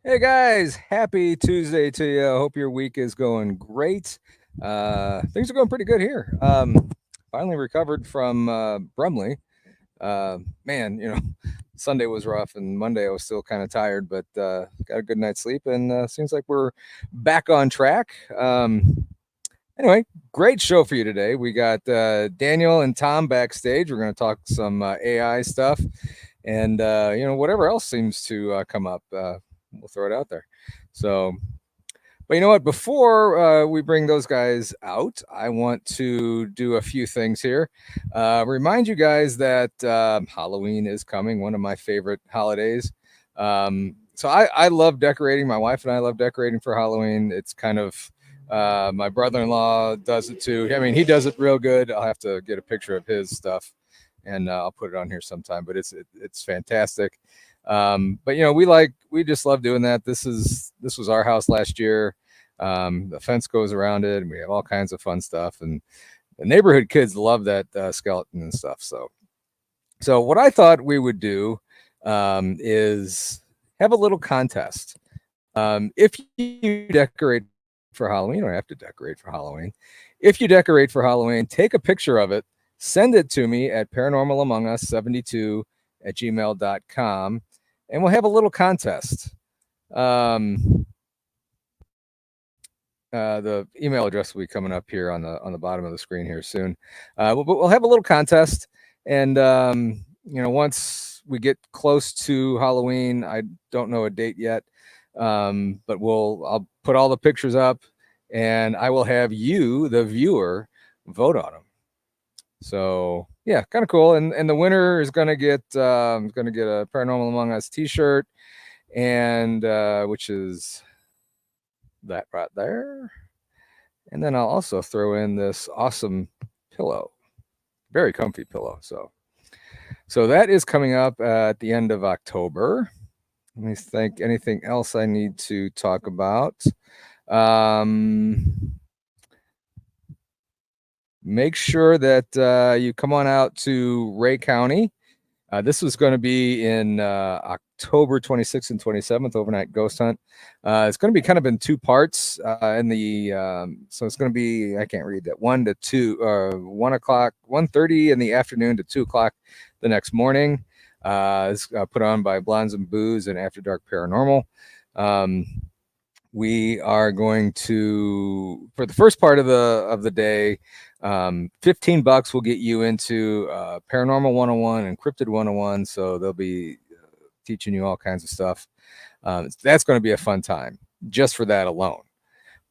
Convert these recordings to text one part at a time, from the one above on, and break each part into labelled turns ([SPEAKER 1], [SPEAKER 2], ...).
[SPEAKER 1] Hey guys, happy Tuesday to you. I hope your week is going great. Things are going pretty good here. Finally recovered from Brumley. Man, Sunday was rough and Monday I was still kind of tired, but got a good night's sleep and seems like we're back on track. Anyway, great show for you today. We got Daniel and Tom backstage. We're going to talk some AI stuff and whatever else seems to come up. We'll throw it out there. So, but you know what? Before we bring those guys out, I want to do a few things here. Remind you guys that Halloween is coming, one of my favorite holidays. So I love decorating. My wife and I love decorating for Halloween. It's kind of my brother-in-law does it too. I mean, he does it real good. I'll have to get a picture of his stuff, and I'll put it on here sometime. But it's fantastic. But we just love doing that. This was our house last year. The fence goes around it, and we have all kinds of fun stuff. And the neighborhood kids love that skeleton and stuff. So what I thought we would do is have a little contest. If you decorate for Halloween, you don't have to decorate for Halloween. If you decorate for Halloween, take a picture of it, send it to me at paranormalamongus72@gmail.com, and we'll have a little contest. The email address will be coming up here on the bottom of the screen here soon. We'll have a little contest, and once we get close to Halloween, I don't know a date yet, but I'll put all the pictures up, and I will have you, the viewer, vote on them. So yeah, kind of cool. And the winner is gonna get a Paranormal Among Us T-shirt, and which is that right there. And then I'll also throw in this awesome pillow, very comfy pillow. So that is coming up at the end of October. Let me think. Anything else I need to talk about? Make sure that you come on out to Ray County. This was going to be in October 26th and 27th, overnight ghost hunt. It's going to be kind of in two parts. So it's going to be, I can't read that, 1 to 2, 1 o'clock, 1:30 in the afternoon to 2 o'clock the next morning. It's put on by Blondes and Booze and After Dark Paranormal. We are going to, for the first part of the day, $15 will get you into Paranormal 101 and Cryptid 101. So they'll be teaching you all kinds of stuff. That's going to be a fun time just for that alone.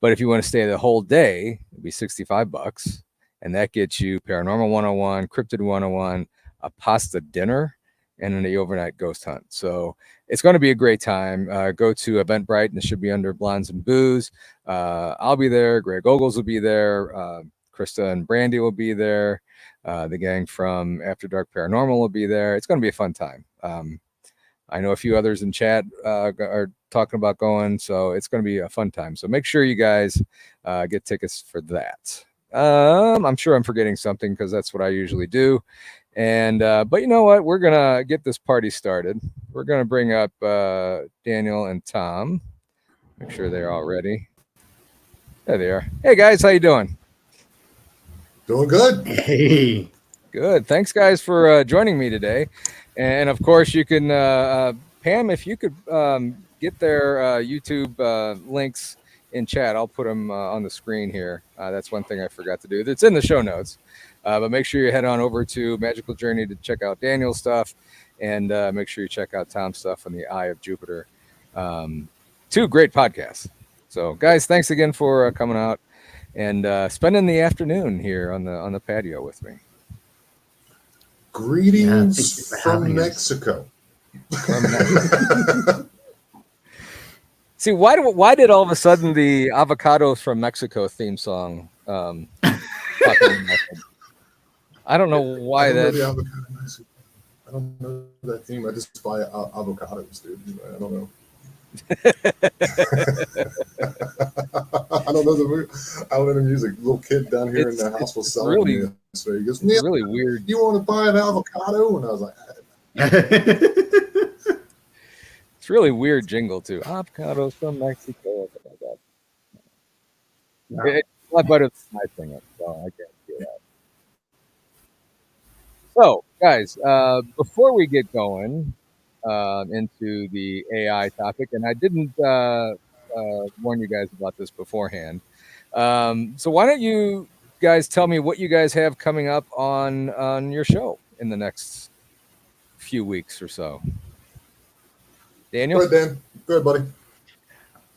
[SPEAKER 1] But if you want to stay the whole day, it'll be $65, and that gets you Paranormal 101, Cryptid 101, a pasta dinner, and then the overnight ghost hunt. So it's going to be a great time. Go to Eventbrite, and it should be under Blondes and Booze. I'll be there. Greg Ogles will be there. Krista and Brandy will be there. The gang from After Dark Paranormal will be there. It's going to be a fun time. I know a few others in chat are talking about going, so it's going to be a fun time. So make sure you guys get tickets for that. I'm sure I'm forgetting something because that's what I usually do. And but you know what? We're gonna get this party started. We're gonna bring up Daniel and Tom. Make sure they're all ready. There they are. Hey guys, how you doing?
[SPEAKER 2] Doing good.
[SPEAKER 3] Hey.
[SPEAKER 1] Good. Thanks, guys, for joining me today. And of course, you can Pam, if you could get their YouTube links in chat, I'll put them on the screen here. That's one thing I forgot to do. It's in the show notes. But make sure you head on over to Magickal Journey to check out Daniel's stuff, and make sure you check out Tom's stuff on the Eye of Jupiter. Two great podcasts. So, guys, thanks again for coming out and spending the afternoon here on the patio with me.
[SPEAKER 2] Greetings from Mexico.
[SPEAKER 1] See, why did all of a sudden the Avocados from Mexico theme song pop in my head? I don't know why that.
[SPEAKER 2] I don't know that theme. I just buy avocados, dude. I don't know. I don't know the movie. I don't know the music. Little kid down here in the house was selling
[SPEAKER 1] really,
[SPEAKER 2] me. So he goes,
[SPEAKER 1] really weird.
[SPEAKER 2] You want to buy an avocado? And I was like,
[SPEAKER 1] it's really weird jingle too. Avocados from Mexico. Like that.
[SPEAKER 2] Yeah.
[SPEAKER 1] It's a lot better than my thing, so I can't do that. So, guys, before we get going into the AI topic, and I didn't warn you guys about this beforehand. So why don't you guys tell me what you guys have coming up on your show in the next few weeks or so? Daniel?
[SPEAKER 2] Go ahead, Dan. Go ahead, buddy.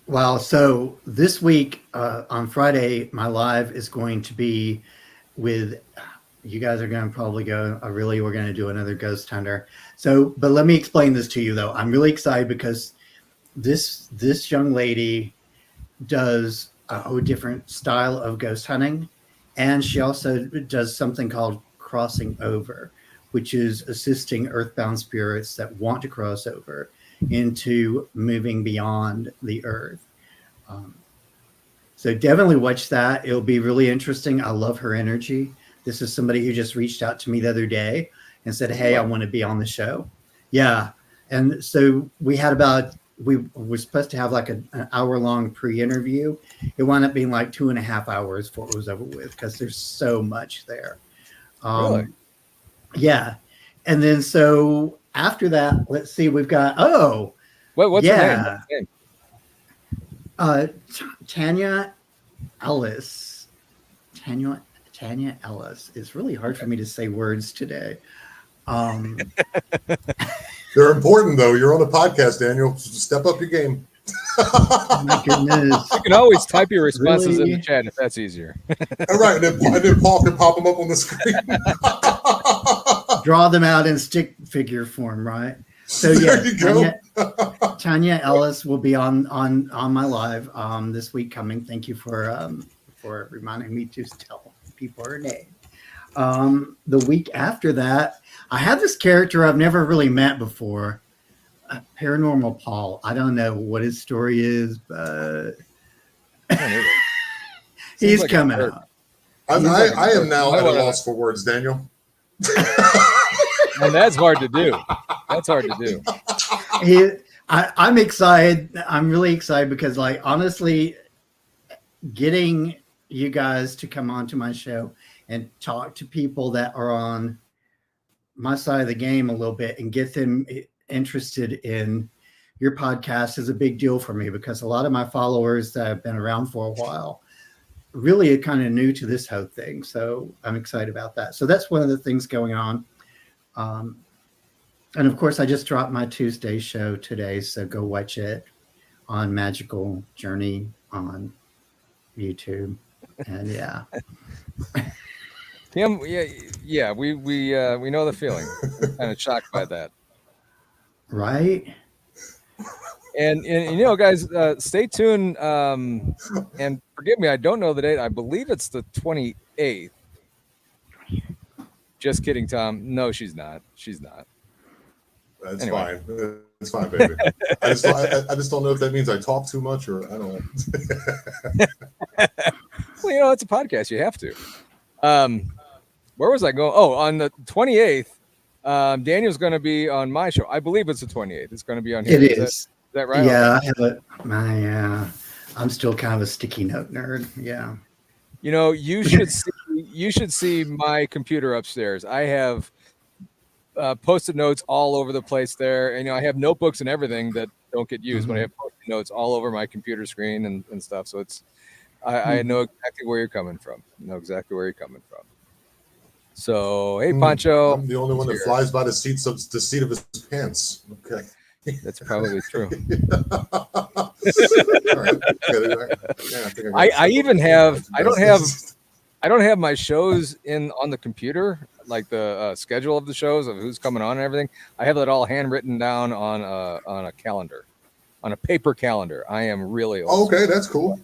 [SPEAKER 3] Well, so this week on Friday, my live is going to be with, you guys are going to probably go, we're going to do another ghost hunter. So, but let me explain this to you though. I'm really excited because this young lady does a different style of ghost hunting. And she also does something called crossing over, which is assisting earthbound spirits that want to cross over into moving beyond the earth. So definitely watch that. It'll be really interesting. I love her energy. This is somebody who just reached out to me the other day and said, hey, I want to be on the show. Yeah. And so we were supposed to have like an hour-long pre-interview. It wound up being like 2.5 hours before it was over with because there's so much there.
[SPEAKER 1] Really?
[SPEAKER 3] Yeah. And then so after that, let's see, we've got,
[SPEAKER 1] What's her name?
[SPEAKER 3] Tanya Ellis. Tanya Ellis. It's really hard for me to say words today.
[SPEAKER 2] They're important, though. You're on a podcast, Daniel. Step up your game.
[SPEAKER 3] My goodness.
[SPEAKER 1] You can always type your responses in
[SPEAKER 3] Really?
[SPEAKER 1] the chat if that's easier.
[SPEAKER 2] All right, and then Paul can pop them up on the screen.
[SPEAKER 3] Draw them out in stick figure form, right? So yeah,
[SPEAKER 2] There you go.
[SPEAKER 3] Tanya Ellis will be on my live this week coming. Thank you for reminding me to tell people her name. The week after that, I have this character I've never really met before, Paranormal Paul. I don't know what his story is, but he's
[SPEAKER 1] like
[SPEAKER 3] coming out.
[SPEAKER 2] I am now at a loss for words, Daniel.
[SPEAKER 1] And that's hard to do. That's hard to do.
[SPEAKER 3] I'm excited. I'm really excited because, like, honestly, getting you guys to come onto my show and talk to people that are on my side of the game a little bit and get them interested in your podcast is a big deal for me because a lot of my followers that have been around for a while really are kind of new to this whole thing. So I'm excited about that. So that's one of the things going on. And of course, I just dropped my Tuesday show today, so go watch it on Magickal Journey on YouTube. And yeah.
[SPEAKER 1] Tim, yeah, we know the feeling. Kind of shocked by that.
[SPEAKER 3] Right?
[SPEAKER 1] And you know, guys, stay tuned. And forgive me, I don't know the date. I believe it's the 28th. Just kidding, Tom. No, she's not. She's not.
[SPEAKER 2] That's
[SPEAKER 1] Anyway.
[SPEAKER 2] fine. It's fine, baby. I just don't know if that means I talk too much or I don't know.
[SPEAKER 1] Well, you know, it's a podcast. You have to. Where was I going? Oh, on the 28th, Daniel's going to be on my show. I believe it's the 28th. It's going to be on here.
[SPEAKER 3] It is.
[SPEAKER 1] Is that right?
[SPEAKER 3] Yeah, I have I'm still kind of a sticky note nerd. Yeah.
[SPEAKER 1] You know, you should see my computer upstairs. I have Post-it notes all over the place there. And, you know, I have notebooks and everything that don't get used, but I have Post-it notes all over my computer screen and stuff. So it's, I know exactly where you're coming from. So, hey, Pancho.
[SPEAKER 2] I'm the only one that flies by the seat of his pants. Okay.
[SPEAKER 1] That's probably true.
[SPEAKER 2] All right. Yeah,
[SPEAKER 1] I even have, I don't have my shows on the computer, like the schedule of the shows of who's coming on and everything. I have that all handwritten down on a calendar, on a paper calendar. I am really old.
[SPEAKER 2] Okay, that's cool.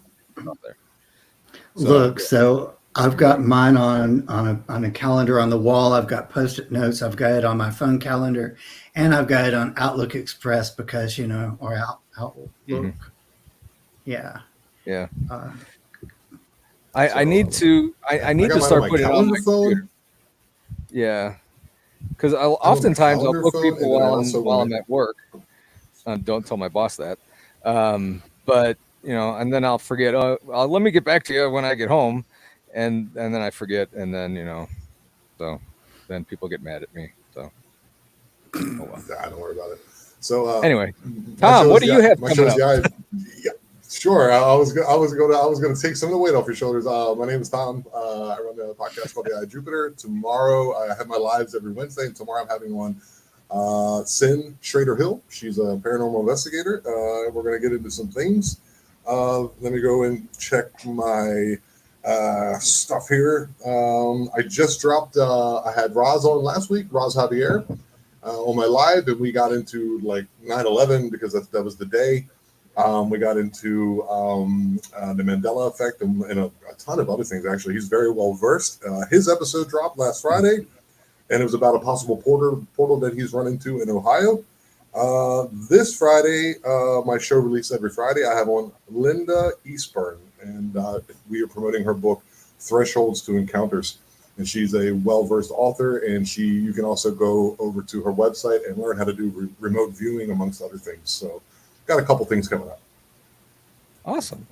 [SPEAKER 1] Out there.
[SPEAKER 3] Look, so I've got mine on a calendar on the wall. I've got Post-it notes. I've got it on my phone calendar, and I've got it on Outlook Express because or Outlook.
[SPEAKER 1] Mm-hmm.
[SPEAKER 3] Yeah.
[SPEAKER 1] Yeah. I need to start putting it on my computer. Yeah, because oftentimes I'll book people while I'm at work. Don't tell my boss that. But and then I'll forget. Oh, let me get back to you when I get home, and then I forget, and then so then people get mad at me. So oh well.
[SPEAKER 2] Nah, don't worry about it. So
[SPEAKER 1] Anyway, Tom, what do you have
[SPEAKER 2] my
[SPEAKER 1] coming
[SPEAKER 2] show's
[SPEAKER 1] up?
[SPEAKER 2] yeah, sure. I was going to take some of the weight off your shoulders. My name is Tom. I run a podcast called The Eye of Jupiter. Tomorrow I have my lives every Wednesday, and tomorrow I'm having one. Sin Schrader Hill. She's a paranormal investigator. We're going to get into some things. Let me go and check my stuff here. I just dropped. I had Roz on last week. Roz Javier. On my live, and we got into like 9/11 because that was the day. We got into the Mandela effect and a ton of other things. Actually, he's very well versed. His episode dropped last Friday, and it was about a possible portal that he's run into in Ohio. This Friday, my show released every Friday. I have on Linda Eastburn, and we are promoting her book Thresholds to Encounters. And she's a well-versed author, and you can also go over to her website and learn how to do remote viewing, amongst other things. So got a couple things coming up.
[SPEAKER 1] Awesome.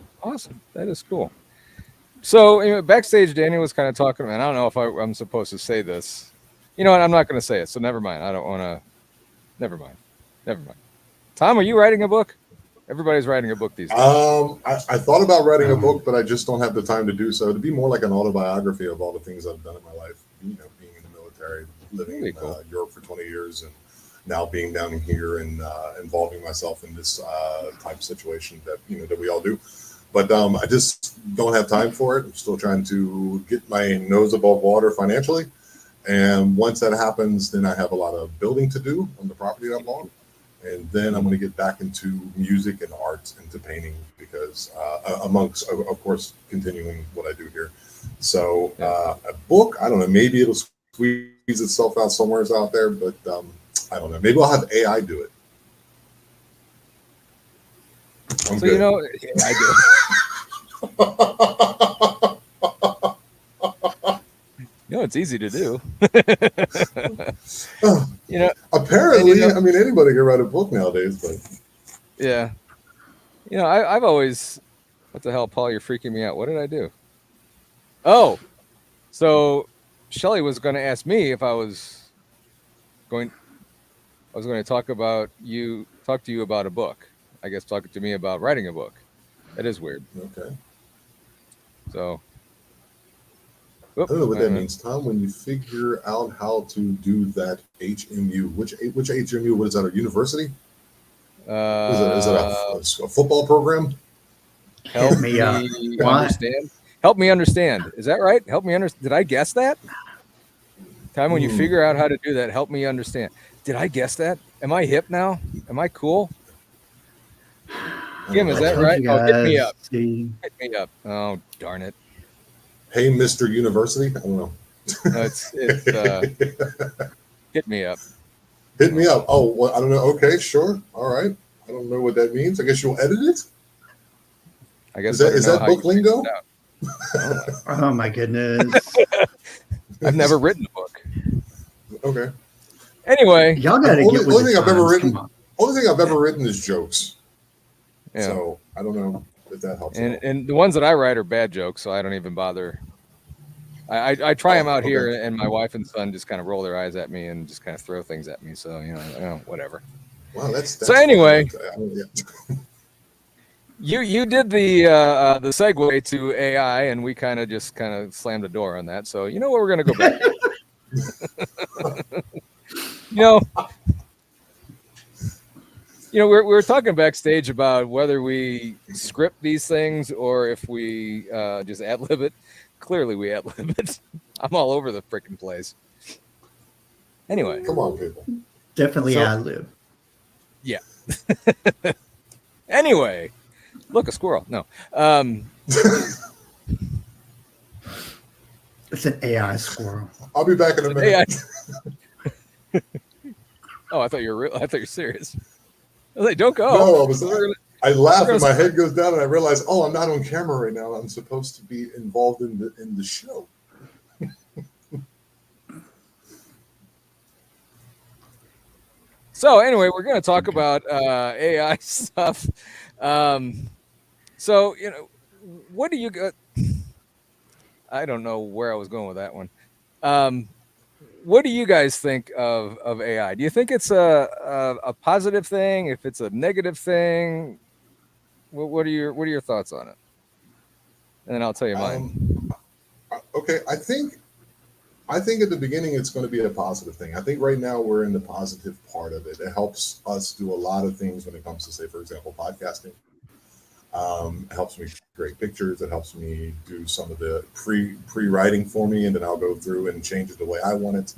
[SPEAKER 1] That is cool. So backstage, Danny was kind of talking, and I don't know if I'm supposed to say this. You know what? I'm not going to say it, so never mind. I don't want to. Never mind. Tom, are you writing a book? Everybody's writing a book these days.
[SPEAKER 2] I thought about writing a book, but I just don't have the time to do so. It'd be more like an autobiography of all the things I've done in my life. Being in the military, living in Europe for 20 years, and now being down here and involving myself in this type of situation that we all do. But I just don't have time for it. I'm still trying to get my nose above water financially, and once that happens, then I have a lot of building to do on the property that I bought. And then I'm going to get back into music and art, into painting, because amongst, of course, continuing what I do here. So a book, I don't know, maybe it'll squeeze itself out somewhere out there, but I don't know. Maybe I'll have AI do it. I'm good.
[SPEAKER 1] I do. It's easy to do.
[SPEAKER 2] Apparently, I mean, anybody can write a book nowadays, but
[SPEAKER 1] yeah. I've always, what the hell, Paul, you're freaking me out. What did I do? Oh, so Shelly was going to ask me if I was going to talk to you about a book. I guess talking to me about writing a book. That is weird.
[SPEAKER 2] Okay.
[SPEAKER 1] So.
[SPEAKER 2] I don't know what that means, Tom. When you figure out how to do that HMU, which HMU? What is that? A university? Is it a football program?
[SPEAKER 1] Help me understand. Help me understand. Is that right? Help me understand. Did I guess that? Time when you figure out how to do that, help me understand. Did I guess that? Am I hip now? Am I cool? Kim, is that right? Oh, hit me up. Hit me up. Oh, darn it.
[SPEAKER 2] Hey, Mr. University. I don't know.
[SPEAKER 1] No, it's hit me up.
[SPEAKER 2] Hit me up. Oh, well, I don't know. Okay, sure. All right. I don't know what that means. I guess you'll edit it.
[SPEAKER 1] I guess
[SPEAKER 2] is that book lingo?
[SPEAKER 3] Oh my goodness.
[SPEAKER 1] I've never written a book.
[SPEAKER 2] Okay.
[SPEAKER 1] Anyway,
[SPEAKER 3] y'all gotta get with the
[SPEAKER 2] only thing I've ever
[SPEAKER 3] times.
[SPEAKER 2] written is jokes.
[SPEAKER 1] Yeah.
[SPEAKER 2] So I don't know if that helps.
[SPEAKER 1] And the ones that I write are bad jokes, so I don't even bother. I try them out here, and my wife and son just kind of roll their eyes at me and just kind of throw things at me. So whatever.
[SPEAKER 2] Wow, that's
[SPEAKER 1] so anyway. You did the segue to AI, and we kind of slammed the door on that. So you know what, we're gonna go back. We're talking backstage about whether we script these things or if we just ad-lib it. Clearly, we ad-lib it. I'm all over the freaking place. Anyway,
[SPEAKER 2] come on, people.
[SPEAKER 3] Definitely ad-lib.
[SPEAKER 1] Yeah. Anyway, look, a squirrel. No.
[SPEAKER 3] It's an AI squirrel.
[SPEAKER 2] I'll be back in a minute.
[SPEAKER 1] Oh, I thought you were real. I thought you were serious. I was like, don't go.
[SPEAKER 2] No, I laugh and my head goes down and I realize, I'm not on camera right now. I'm supposed to be involved in the show.
[SPEAKER 1] So anyway, we're going to talk about AI stuff. So what do you got? I don't know where I was going with that one. What do you guys think of AI? Do you think it's a positive thing? If it's a negative thing, what are your thoughts on it? And then I'll tell you mine.
[SPEAKER 2] Okay, I think at the beginning it's going to be a positive thing. I think right now we're in the positive part of it. It helps us do a lot of things when it comes to, say, for example, podcasting. It helps me create pictures. It helps me do some of the pre-writing for me, and then I'll go through and change it the way I want it.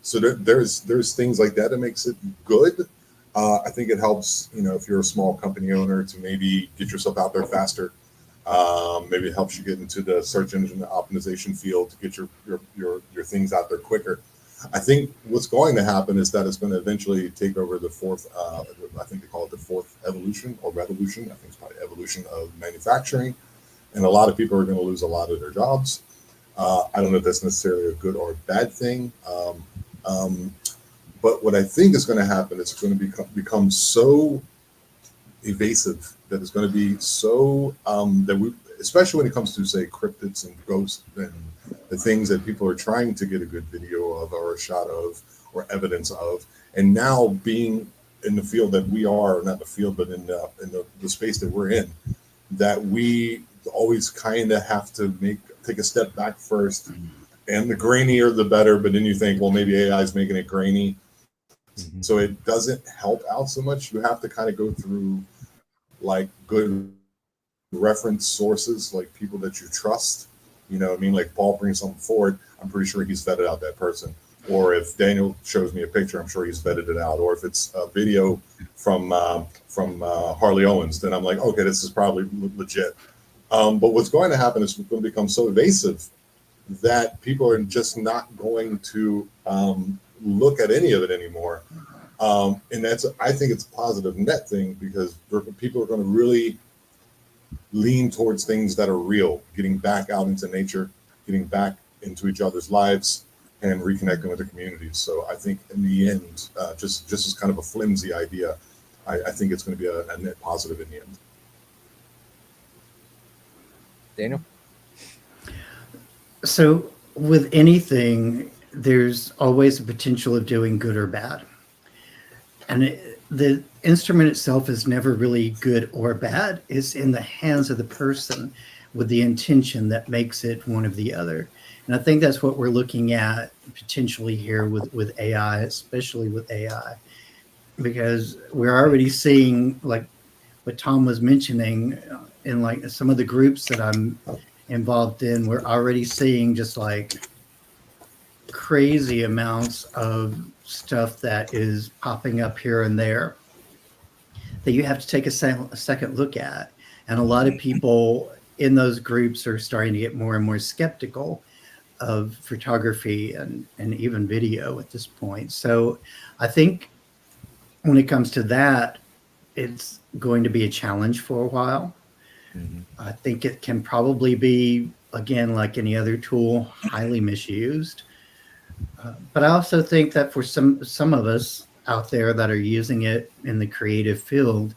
[SPEAKER 2] So there's things like that makes it good. I think it helps, if you're a small company owner, to maybe get yourself out there faster. Maybe it helps you get into the search engine optimization field to get your things out there quicker. I think what's going to happen is that it's going to eventually take over the fourth, I think they call it the fourth evolution or revolution. I think it's probably evolution of manufacturing. And a lot of people are going to lose a lot of their jobs. I don't know if that's necessarily a good or a bad thing. But what I think is going to happen is it's going to become so evasive that it's going to be so that we, especially when it comes to, say, cryptids and ghosts and the things that people are trying to get a good video of or a shot of or evidence of, and now being in the field that we are, not the field, but in the space that we're in, that we always kind of have to take a step back first, and the grainier the better. But then you think, well, maybe AI is making it grainy, so it doesn't help out so much. You have to kind of go through like good reference sources, like people that you trust. You know what I mean? Like Paul brings something forward, I'm pretty sure he's vetted out that person. Or if Daniel shows me a picture, I'm sure he's vetted it out. Or if it's a video from Harley Owens, then I'm like, okay, this is probably legit. But what's going to happen is it's going to become so evasive that people are just not going to look at any of it anymore. And I think it's a positive net thing, because people are going to really lean towards things that are real, getting back out into nature, getting back into each other's lives, and reconnecting with the communities. So I think in the end, just as kind of a flimsy idea, I think it's going to be a net positive in the end.
[SPEAKER 1] Daniel?
[SPEAKER 3] So with anything, there's always a potential of doing good or bad. And the instrument itself is never really good or bad. It's in the hands of the person with the intention that makes it one of the other. And I think that's what we're looking at potentially here with AI, especially with AI, because we're already seeing, like what Tom was mentioning, in like some of the groups that I'm involved in, we're already seeing just like crazy amounts of stuff that is popping up here and there that you have to take a second look at. And a lot of people in those groups are starting to get more and more skeptical of photography and even video at this point. So I think when it comes to that, it's going to be a challenge for a while. I think it can probably be, again, like any other tool, highly misused. But I also think that for some of us out there that are using it in the creative field,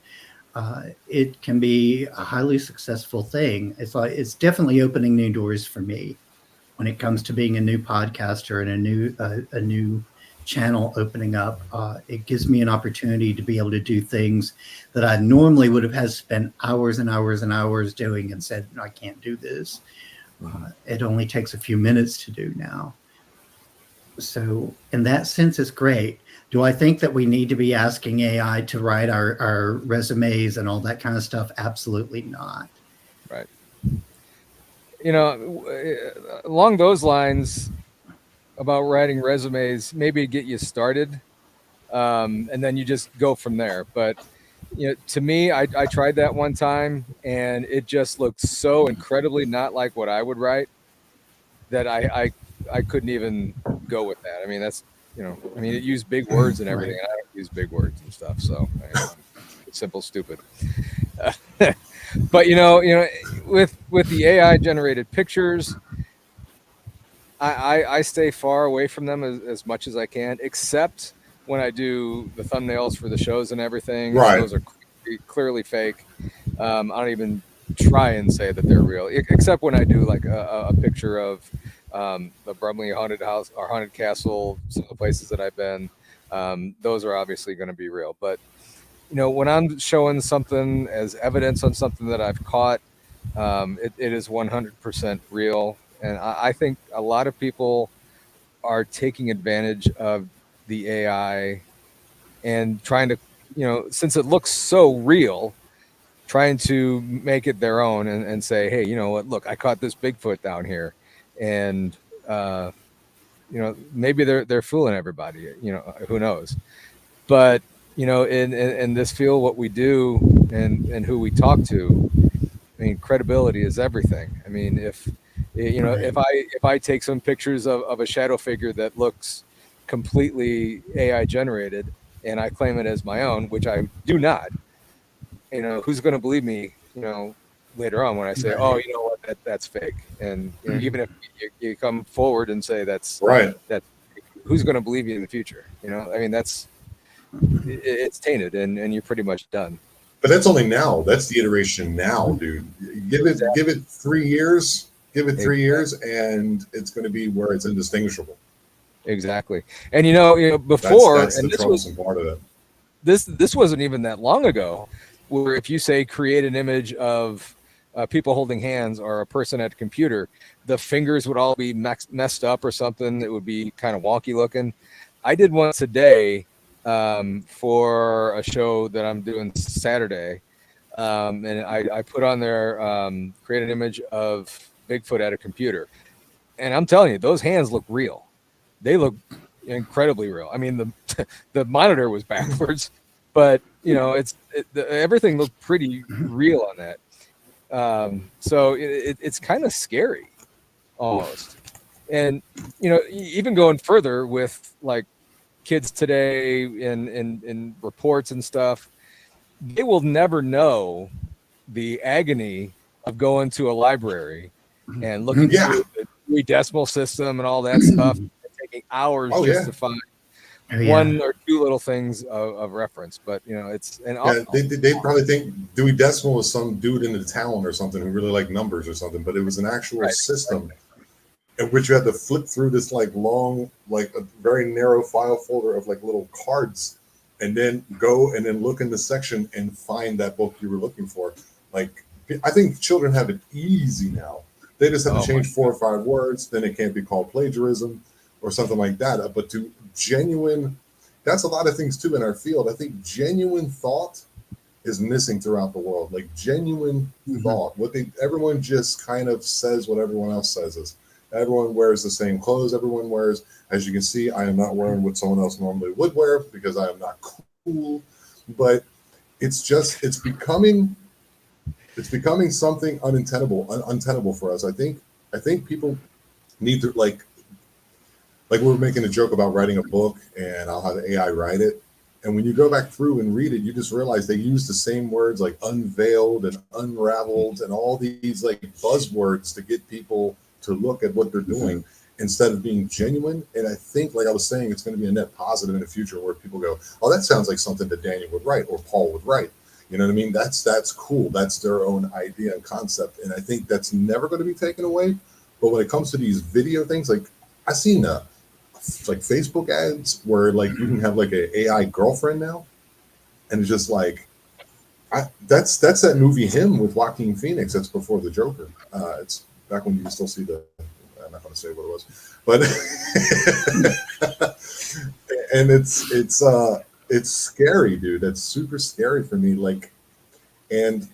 [SPEAKER 3] it can be a highly successful thing. It's definitely opening new doors for me when it comes to being a new podcaster and a new channel opening up. It gives me an opportunity to be able to do things that I normally would have had to spend hours and hours and hours doing and said, no, I can't do this. It only takes a few minutes to do now. So in that sense, it's great. Do I think that we need to be asking AI to write our resumes and all that kind of stuff? Absolutely not.
[SPEAKER 1] Right. Along those lines, about writing resumes, maybe get you started, and then you just go from there. But to me, I tried that one time, and it just looked so incredibly not like what I would write that I couldn't even go with that. I mean, it used big words and everything, and I don't use big words and stuff. So it's simple, stupid. But with the AI generated pictures, I stay far away from them as much as I can, except when I do the thumbnails for the shows and everything,
[SPEAKER 2] Right.
[SPEAKER 1] those are clearly fake. I don't even try and say that they're real, except when I do like a picture of the Brumley haunted house or haunted castle, some of the places that I've been. Those are obviously going to be real. But when I'm showing something as evidence on something that I've caught, it is 100% real. And I think a lot of people are taking advantage of the AI and trying to, since it looks so real, trying to make it their own and say, hey, you know what, look, I caught this Bigfoot down here. And, maybe they're fooling everybody, who knows. But, in this field, what we do and who we talk to, I mean, credibility is everything. I mean, if I take some pictures of a shadow figure that looks completely AI generated and I claim it as my own, which I do not, who's going to believe me, later on when I say, oh, you know what, that's fake. And even if you come forward and say that's
[SPEAKER 2] Right.
[SPEAKER 1] who's going to believe you in the future? I mean, it's tainted and you're pretty much done.
[SPEAKER 2] But that's only now. That's the iteration now, dude. Give it 3 years. Give it 3 years, and it's going to be where it's indistinguishable.
[SPEAKER 1] Exactly. And before,
[SPEAKER 2] that's
[SPEAKER 1] and
[SPEAKER 2] the troublesome part of it.
[SPEAKER 1] This wasn't even that long ago, where if you say create an image of people holding hands or a person at a computer, the fingers would all be messed up or something. It would be kind of wonky looking. I did one today for a show that I'm doing Saturday. And I put on there, create an image of Bigfoot at a computer. And I'm telling you, those hands look real. They look incredibly real. I mean, the monitor was backwards, but everything looked pretty real on that. So it's kind of scary almost. And, even going further with like kids today in reports and stuff, they will never know the agony of going to a library and looking through the Dewey Decimal System and all that stuff, and taking hours to find one or two little things of reference. But it's
[SPEAKER 2] they probably think Dewey Decimal was some dude in the town or something who really liked numbers or something, but it was an actual system in which you had to flip through this like long, like a very narrow file folder of like little cards, and then go and then look in the section and find that book you were looking for. Like, I think children have it easy now. They just have to change 4 or 5 words, then it can't be called plagiarism or something like that. But to genuine, that's a lot of things too in our field. I think genuine thought is missing throughout the world. Like genuine thought. Everyone just kind of says what everyone else says. Everyone wears the same clothes. Everyone wears, as you can see, I am not wearing what someone else normally would wear because I am not cool. But it's becoming something untenable for us. I think people need to like we were making a joke about writing a book and I'll have AI write it. And when you go back through and read it, you just realize they use the same words like unveiled and unraveled and all these like buzzwords to get people to look at what they're doing instead of being genuine. And I think, like I was saying, it's going to be a net positive in the future where people go, oh, that sounds like something that Daniel would write or Paul would write. You know what I mean? That's cool. That's their own idea and concept. And I think that's never going to be taken away. But when it comes to these video things, like I seen like Facebook ads where like you can have like an AI girlfriend now. And it's just like, that's that movie Him with Joaquin Phoenix. That's before the Joker. It's back when you can still see I'm not going to say what it was, but and it's scary, dude. That's super scary for me. Like, and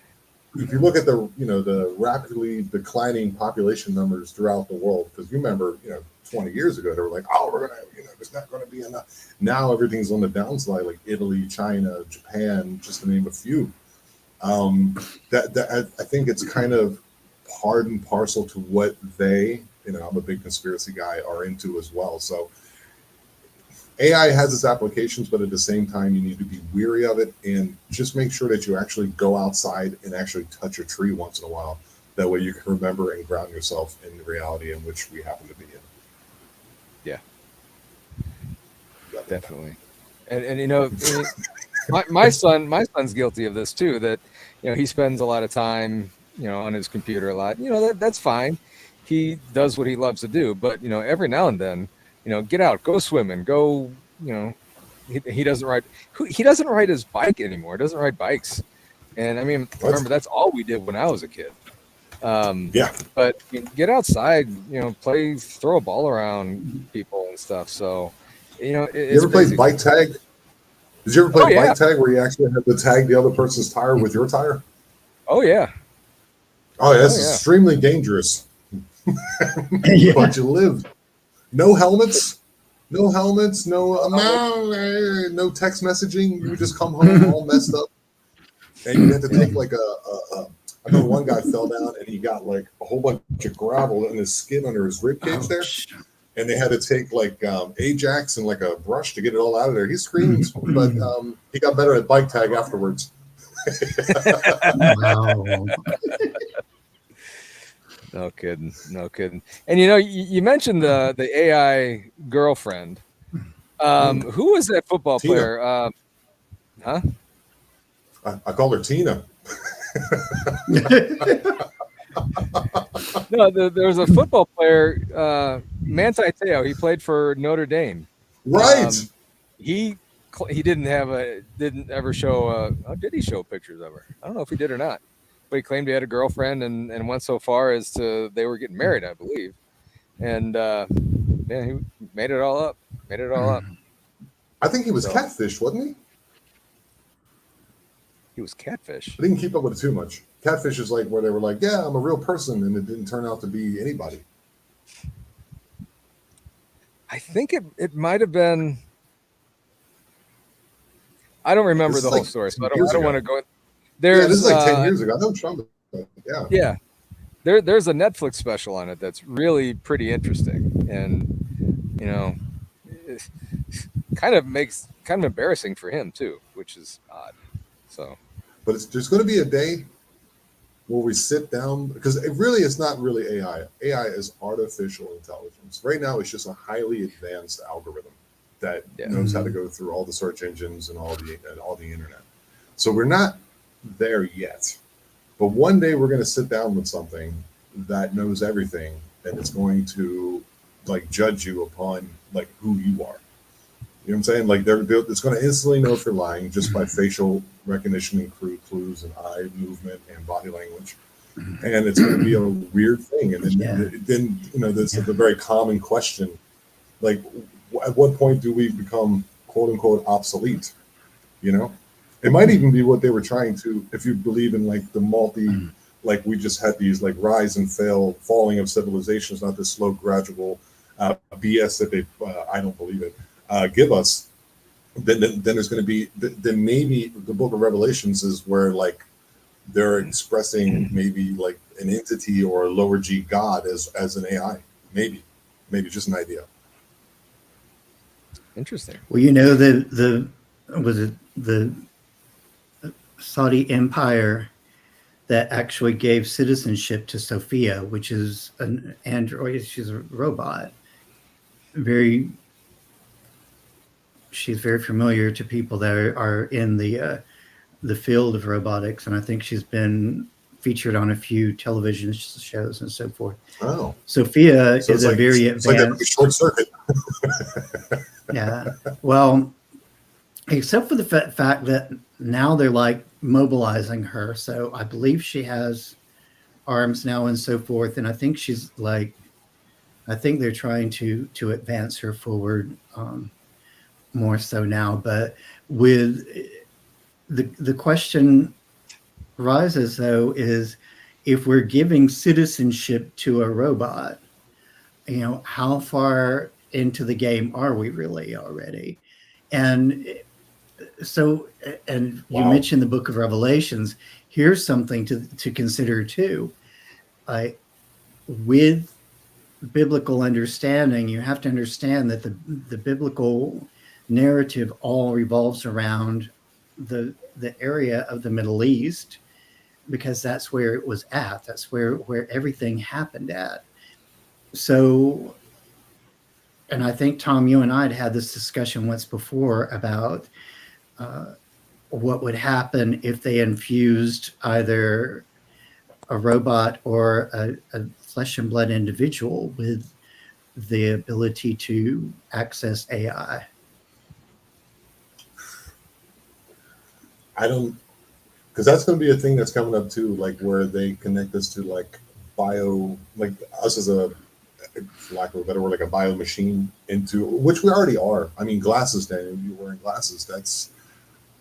[SPEAKER 2] if you look at the rapidly declining population numbers throughout the world, because you remember, 20 years ago, they were like, oh, we're going to, there's not going to be enough. Now everything's on the downslide, like Italy, China, Japan, just to name a few. I think it's kind of part and parcel to what they, I'm a big conspiracy guy, are into as well. So AI has its applications, but at the same time, you need to be weary of it and just make sure that you actually go outside and actually touch a tree once in a while. That way you can remember and ground yourself in the reality in which we happen to be in.
[SPEAKER 1] Yeah, definitely. And you know, my son's guilty of this too. That he spends a lot of time on his computer a lot. That's fine. He does what he loves to do, but every now and then, get out, go swimming, go. He doesn't ride. He doesn't ride his bike anymore. He doesn't ride bikes. And I mean, remember that's all we did when I was a kid.
[SPEAKER 2] Yeah.
[SPEAKER 1] But get outside, play, throw a ball around people and stuff. So,
[SPEAKER 2] you ever played bike tag? Did you ever play bike tag where you actually have to tag the other person's tire with your tire?
[SPEAKER 1] Oh yeah.
[SPEAKER 2] Oh, that's extremely dangerous. But you lived. No helmets. No helmets. No text messaging. You would just come home all messed up, and you had to take like I know one guy fell down and he got like a whole bunch of gravel in his skin under his rib cage there. And they had to take like Ajax and like a brush to get it all out of there. He screamed, but he got better at bike tag afterwards.
[SPEAKER 3] Wow.
[SPEAKER 1] No kidding. And you mentioned the AI girlfriend. Who was that football
[SPEAKER 2] Tina.
[SPEAKER 1] player? Huh?
[SPEAKER 2] I called her Tina.
[SPEAKER 1] No, there was a football player, Manti Te'o. He played for Notre Dame.
[SPEAKER 2] Right.
[SPEAKER 1] He didn't ever show. Did he show pictures of her? I don't know if he did or not. But he claimed he had a girlfriend and went so far as to they were getting married, I believe. And he made it all up.
[SPEAKER 2] I think he was catfish, wasn't he?
[SPEAKER 1] He was catfish.
[SPEAKER 2] I didn't keep up with it too much. Catfish is like where they were like, yeah, I'm a real person, and it didn't turn out to be anybody.
[SPEAKER 1] I think it might have been. I don't remember the whole story, so I don't want to go.
[SPEAKER 2] This is like 10 years ago. I know Trump. Yeah.
[SPEAKER 1] Yeah. There's a Netflix special on it that's really pretty interesting, and it kind of embarrassing for him too, which is odd. So,
[SPEAKER 2] but there's going to be a day where we sit down, because it's not really AI. AI is artificial intelligence. Right now, it's just a highly advanced algorithm that knows how to go through all the search engines and all the internet. So we're not there yet. But one day we're going to sit down with something that knows everything, and it's going to like judge you upon like who you are. You know what I'm saying? Like it's going to instantly know if you're lying just by facial recognition and clues and eye movement and body language. And it's going to be a weird thing. And then there's the very common question, like, at what point do we become quote unquote obsolete? It might even be what they were trying to, if you believe in like the like we just had these like rise and falling of civilizations, not this slow gradual BS that they, I don't believe it, give us. Then there's going to be, then maybe the book of Revelations is where like they're expressing maybe like an entity or a lower G God as an AI. Maybe just an idea.
[SPEAKER 1] Interesting.
[SPEAKER 3] Well, was it the Saudi Empire that actually gave citizenship to Sophia, which is an android. She's a robot. She's very familiar to people that are in the field of robotics, and I think she's been featured on a few television shows and so forth.
[SPEAKER 2] Oh,
[SPEAKER 3] Sophia is a very advanced.
[SPEAKER 2] It's like a short circuit.
[SPEAKER 3] Yeah. Well, except for the fact that now they're like mobilizing her, so I believe she has arms now and so forth, and I think she's like, I think they're trying to advance her forward more so now. But with the question rises though is, if we're giving citizenship to a robot, how far into the game are we really already? And so, and you mentioned the book of Revelations. Here's something to consider too. With biblical understanding, you have to understand that the biblical narrative all revolves around the area of the Middle East, because that's where it was at. That's where everything happened at. So and I think, Tom, you and I had this discussion once before about what would happen if they infused either a robot or a flesh and blood individual with the ability to access AI.
[SPEAKER 2] I don't, because that's going to be a thing that's coming up too, like where they connect us to like bio, like us as a, for lack of a better word, like a bio machine into, which we already are. I mean, glasses, Daniel, you're wearing glasses. That's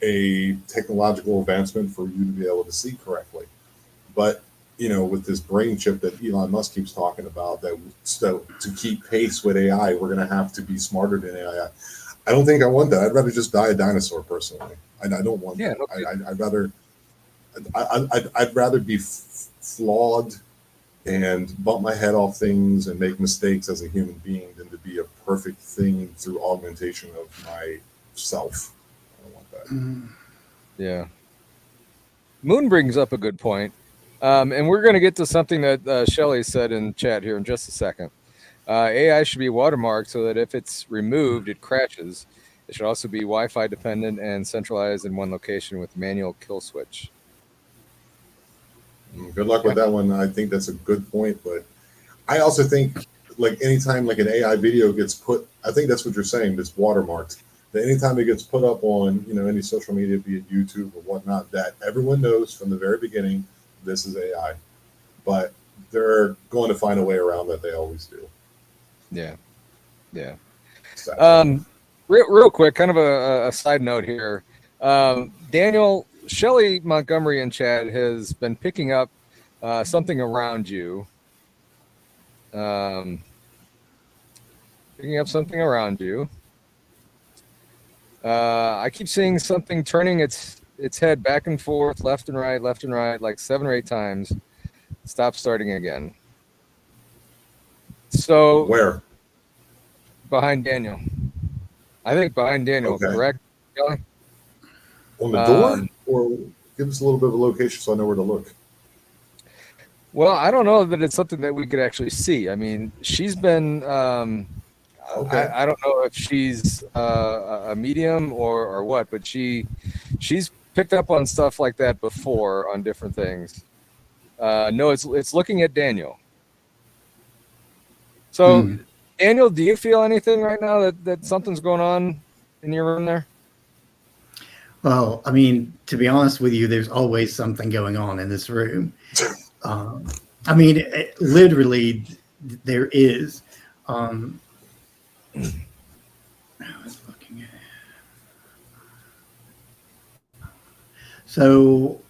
[SPEAKER 2] a technological advancement for you to be able to see correctly. But, you know, with this brain chip that Elon Musk keeps talking about, that so to keep pace with AI, we're going to have to be smarter than AI. I don't think I want that. I'd rather just die a dinosaur personally. I don't want that. I'd rather be flawed and bump my head off things and make mistakes as a human being than to be a perfect thing through augmentation of myself. I don't want that.
[SPEAKER 1] Yeah. Moon brings up a good point. And we're going to get to something that Shelley said in chat here in just a second. AI should be watermarked so that if it's removed, it crashes. It should also be Wi-Fi dependent and centralized in one location with manual kill switch.
[SPEAKER 2] Good luck with that one. I think that's a good point, but I also think like anytime like an AI video gets put, I think that's what you're saying, it's watermarked. That anytime it gets put up on, you know, any social media, be it YouTube or whatnot, that everyone knows from the very beginning this is AI. But they're going to find a way around that. They always do.
[SPEAKER 1] Yeah. Yeah.
[SPEAKER 2] Exactly.
[SPEAKER 1] Real quick, kind of a side note here. Daniel, Shelley Montgomery in chat has been picking up something around you. Picking up something around you. I keep seeing something turning its head back and forth, left and right, like 7 or 8 times. Stop starting again. So
[SPEAKER 2] Where?
[SPEAKER 1] Behind Daniel. I think behind Daniel,
[SPEAKER 2] Okay.
[SPEAKER 1] correct, Kelly?
[SPEAKER 2] On the door? Or give us a little bit of a location so I know where to look.
[SPEAKER 1] Well, I don't know that it's something that we could actually see. I mean, she's been
[SPEAKER 2] Okay.
[SPEAKER 1] I don't know if she's a medium or what, but she's picked up on stuff like that before on different things. No, it's looking at Daniel. So, Daniel, do you feel anything right now that something's going on in your room there?
[SPEAKER 3] Well, I mean, to be honest with you, there's always something going on in this room. I mean, literally, there is. I was looking at. So,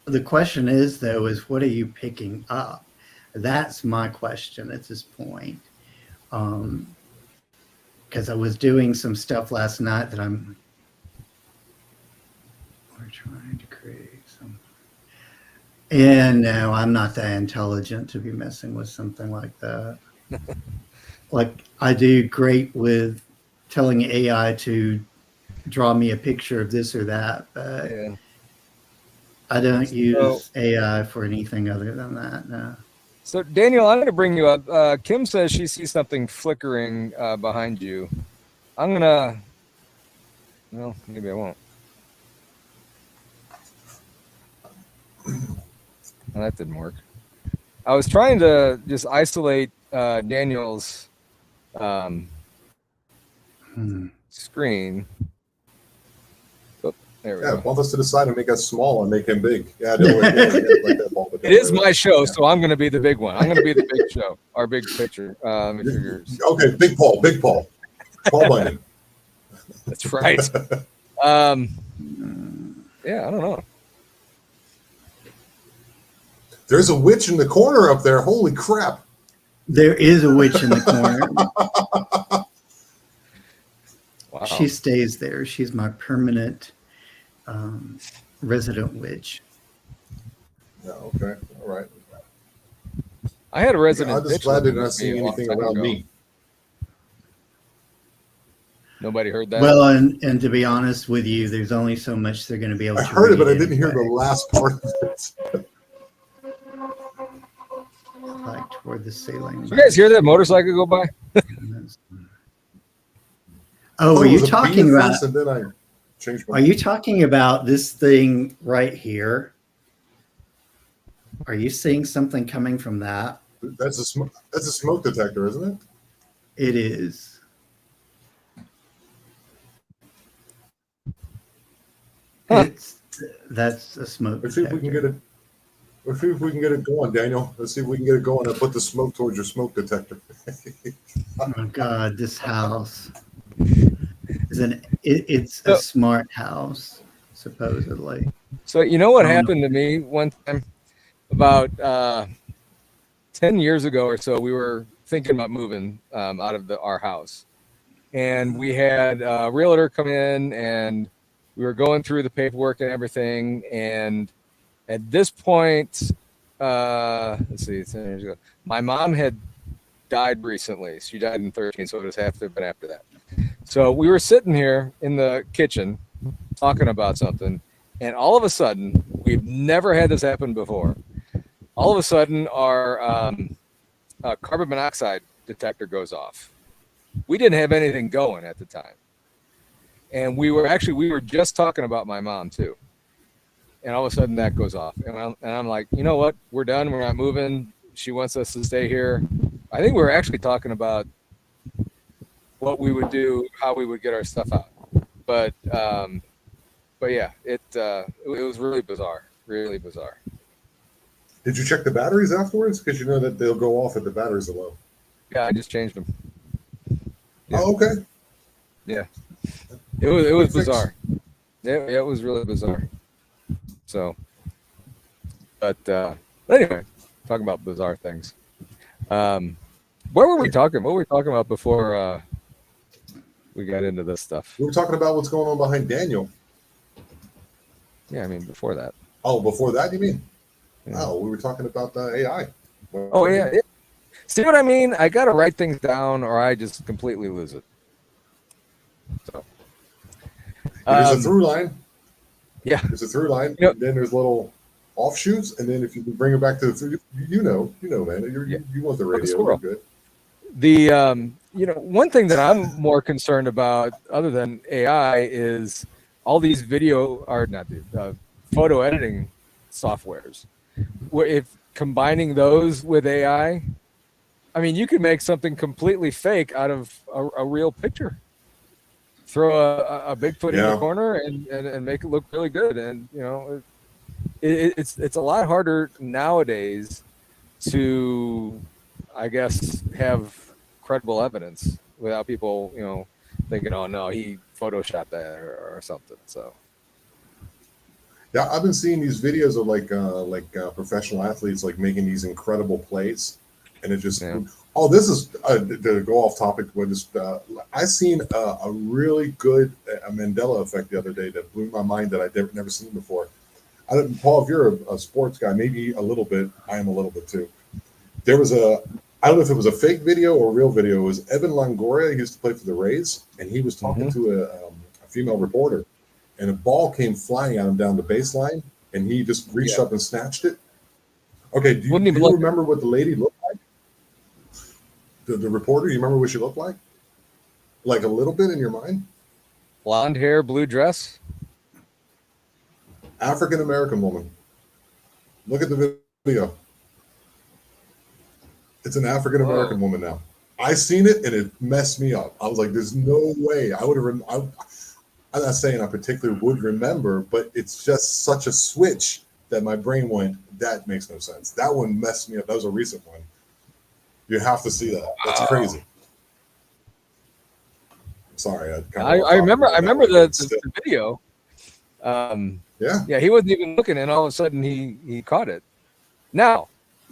[SPEAKER 3] the question is, though, is what are you picking up? That's my question at this point. Because I was doing some stuff last night that we're trying to create some. And no, I'm not that intelligent to be messing with something like that. Like I do great with telling AI to draw me a picture of this or that, but
[SPEAKER 1] Yeah.
[SPEAKER 3] I don't use AI for anything other than that. No.
[SPEAKER 1] So, Daniel, I'm going to bring you up. Kim says she sees something flickering behind you. I'm going to... Well, maybe I won't. Well, that didn't work. I was trying to just isolate Daniel's screen. Oh, there we go.
[SPEAKER 2] Bump us to the side and make us small and make him big. Yeah, I don't like that ball, but
[SPEAKER 1] It is my show, so I'm going to be the big one. I'm going to be the big show, our big picture.
[SPEAKER 2] Okay, Big Paul. Paul Bunyan.
[SPEAKER 1] That's right. Yeah, I don't know.
[SPEAKER 2] There's a witch in the corner up there. Holy crap.
[SPEAKER 3] There is a witch in the corner.
[SPEAKER 1] Wow.
[SPEAKER 3] She stays there. She's my permanent resident witch.
[SPEAKER 2] Yeah, okay. All right.
[SPEAKER 1] I had a resident.
[SPEAKER 2] I'm just glad they're not seeing anything around me.
[SPEAKER 1] Nobody heard that.
[SPEAKER 3] Well, and to be honest with you, there's only so much they're going to be able to.
[SPEAKER 2] I heard it, but I
[SPEAKER 3] read
[SPEAKER 2] didn't hear the
[SPEAKER 3] anyway.
[SPEAKER 2] last part of it.
[SPEAKER 3] Like toward the ceiling.
[SPEAKER 1] Did you guys hear that motorcycle go by?
[SPEAKER 3] Oh,
[SPEAKER 2] thought
[SPEAKER 3] are
[SPEAKER 2] it
[SPEAKER 3] you
[SPEAKER 2] was a bee
[SPEAKER 3] talking
[SPEAKER 2] at
[SPEAKER 3] about?
[SPEAKER 2] first, and then I changed my
[SPEAKER 3] Are you talking about this thing right here? Are you seeing something coming from that?
[SPEAKER 2] That's a smoke detector, isn't it?
[SPEAKER 3] It is.
[SPEAKER 1] Huh.
[SPEAKER 3] That's a smoke
[SPEAKER 2] Let's see if we can get
[SPEAKER 3] detector.
[SPEAKER 2] it. Let's see if we can get it going, Daniel. Let's see if we can get it going. I put the smoke towards your smoke detector.
[SPEAKER 3] Oh God, this house is it's a
[SPEAKER 1] So,
[SPEAKER 3] smart house, supposedly.
[SPEAKER 1] so you know what
[SPEAKER 3] I don't know.
[SPEAKER 1] happened to me one time about 10 years ago or so? We were thinking about moving out of our house, and we had a realtor come in, and we were going through the paperwork and everything. And at this point, let's see, 10 years ago, my mom had died recently. She died in 13, so it would have to have been after that. So we were sitting here in the kitchen talking about something, and all of a sudden, we've never had this happen before. All of a sudden, our carbon monoxide detector goes off. We didn't have anything going at the time, and we were just talking about my mom too. And all of a sudden, that goes off, and I'm like, you know what? We're done. We're not moving. She wants us to stay here. I think we were actually talking about what we would do, how we would get our stuff out. But yeah, it was really bizarre, really bizarre.
[SPEAKER 2] Did you check the batteries afterwards? Because you know that they'll go off if the batteries are low.
[SPEAKER 1] Yeah, I just changed them. Yeah.
[SPEAKER 2] Oh, okay.
[SPEAKER 1] Yeah, it was
[SPEAKER 2] Quick fix.
[SPEAKER 1] bizarre. It was really bizarre. So, but anyway, talking about bizarre things. Where were we talking? What were we talking about before we got into this stuff?
[SPEAKER 2] We were talking about what's going on behind Daniel.
[SPEAKER 1] Yeah, I mean before that.
[SPEAKER 2] Oh, before that, you mean?
[SPEAKER 1] Yeah.
[SPEAKER 2] Oh, we were talking about the AI.
[SPEAKER 1] Oh yeah. See what I mean? I got to write things down, or I just completely lose it. So
[SPEAKER 2] There's a through line.
[SPEAKER 1] Yeah,
[SPEAKER 2] There's a through line.
[SPEAKER 1] Yep.
[SPEAKER 2] And then there's little offshoots, and then if you can bring it back to the through, you know, man, you want the radio. You're good.
[SPEAKER 1] The one thing that I'm more concerned about, other than AI, is all these photo editing softwares. Where if combining those with AI, I mean, you could make something completely fake out of a real picture. Throw a Bigfoot in the corner and make it look really good, and it's a lot harder nowadays to, I guess, have credible evidence without people, thinking, oh no, he photoshopped that or something. So
[SPEAKER 2] yeah, I've been seeing these videos of like professional athletes like making these incredible plays, and it just this is to go off topic, but just I seen a really good Mandela effect the other day that blew my mind that I'd never seen before. Paul, if you're a sports guy, maybe a little bit. I am a little bit too. There was I don't know if it was a fake video or a real video. It was Evan Longoria. He used to play for the Rays, and he was talking to a female reporter, and a ball came flying at him down the baseline, and he just reached up and snatched it. Okay, do you remember what the lady looked like? The reporter, you remember what she looked like? Like a little bit in your mind?
[SPEAKER 1] Blonde hair, blue dress.
[SPEAKER 2] African American woman. Look at the video. It's an African American woman now. I seen it and it messed me up. I was like, "There's no way I would have." I'm not saying I particularly would remember, but it's just such a switch that my brain went, "That makes no sense." That one messed me up. That was a recent one. You have to see that. That's crazy. Sorry,
[SPEAKER 1] I remember the video. Yeah, he wasn't even looking, and all of a sudden he caught it. Now,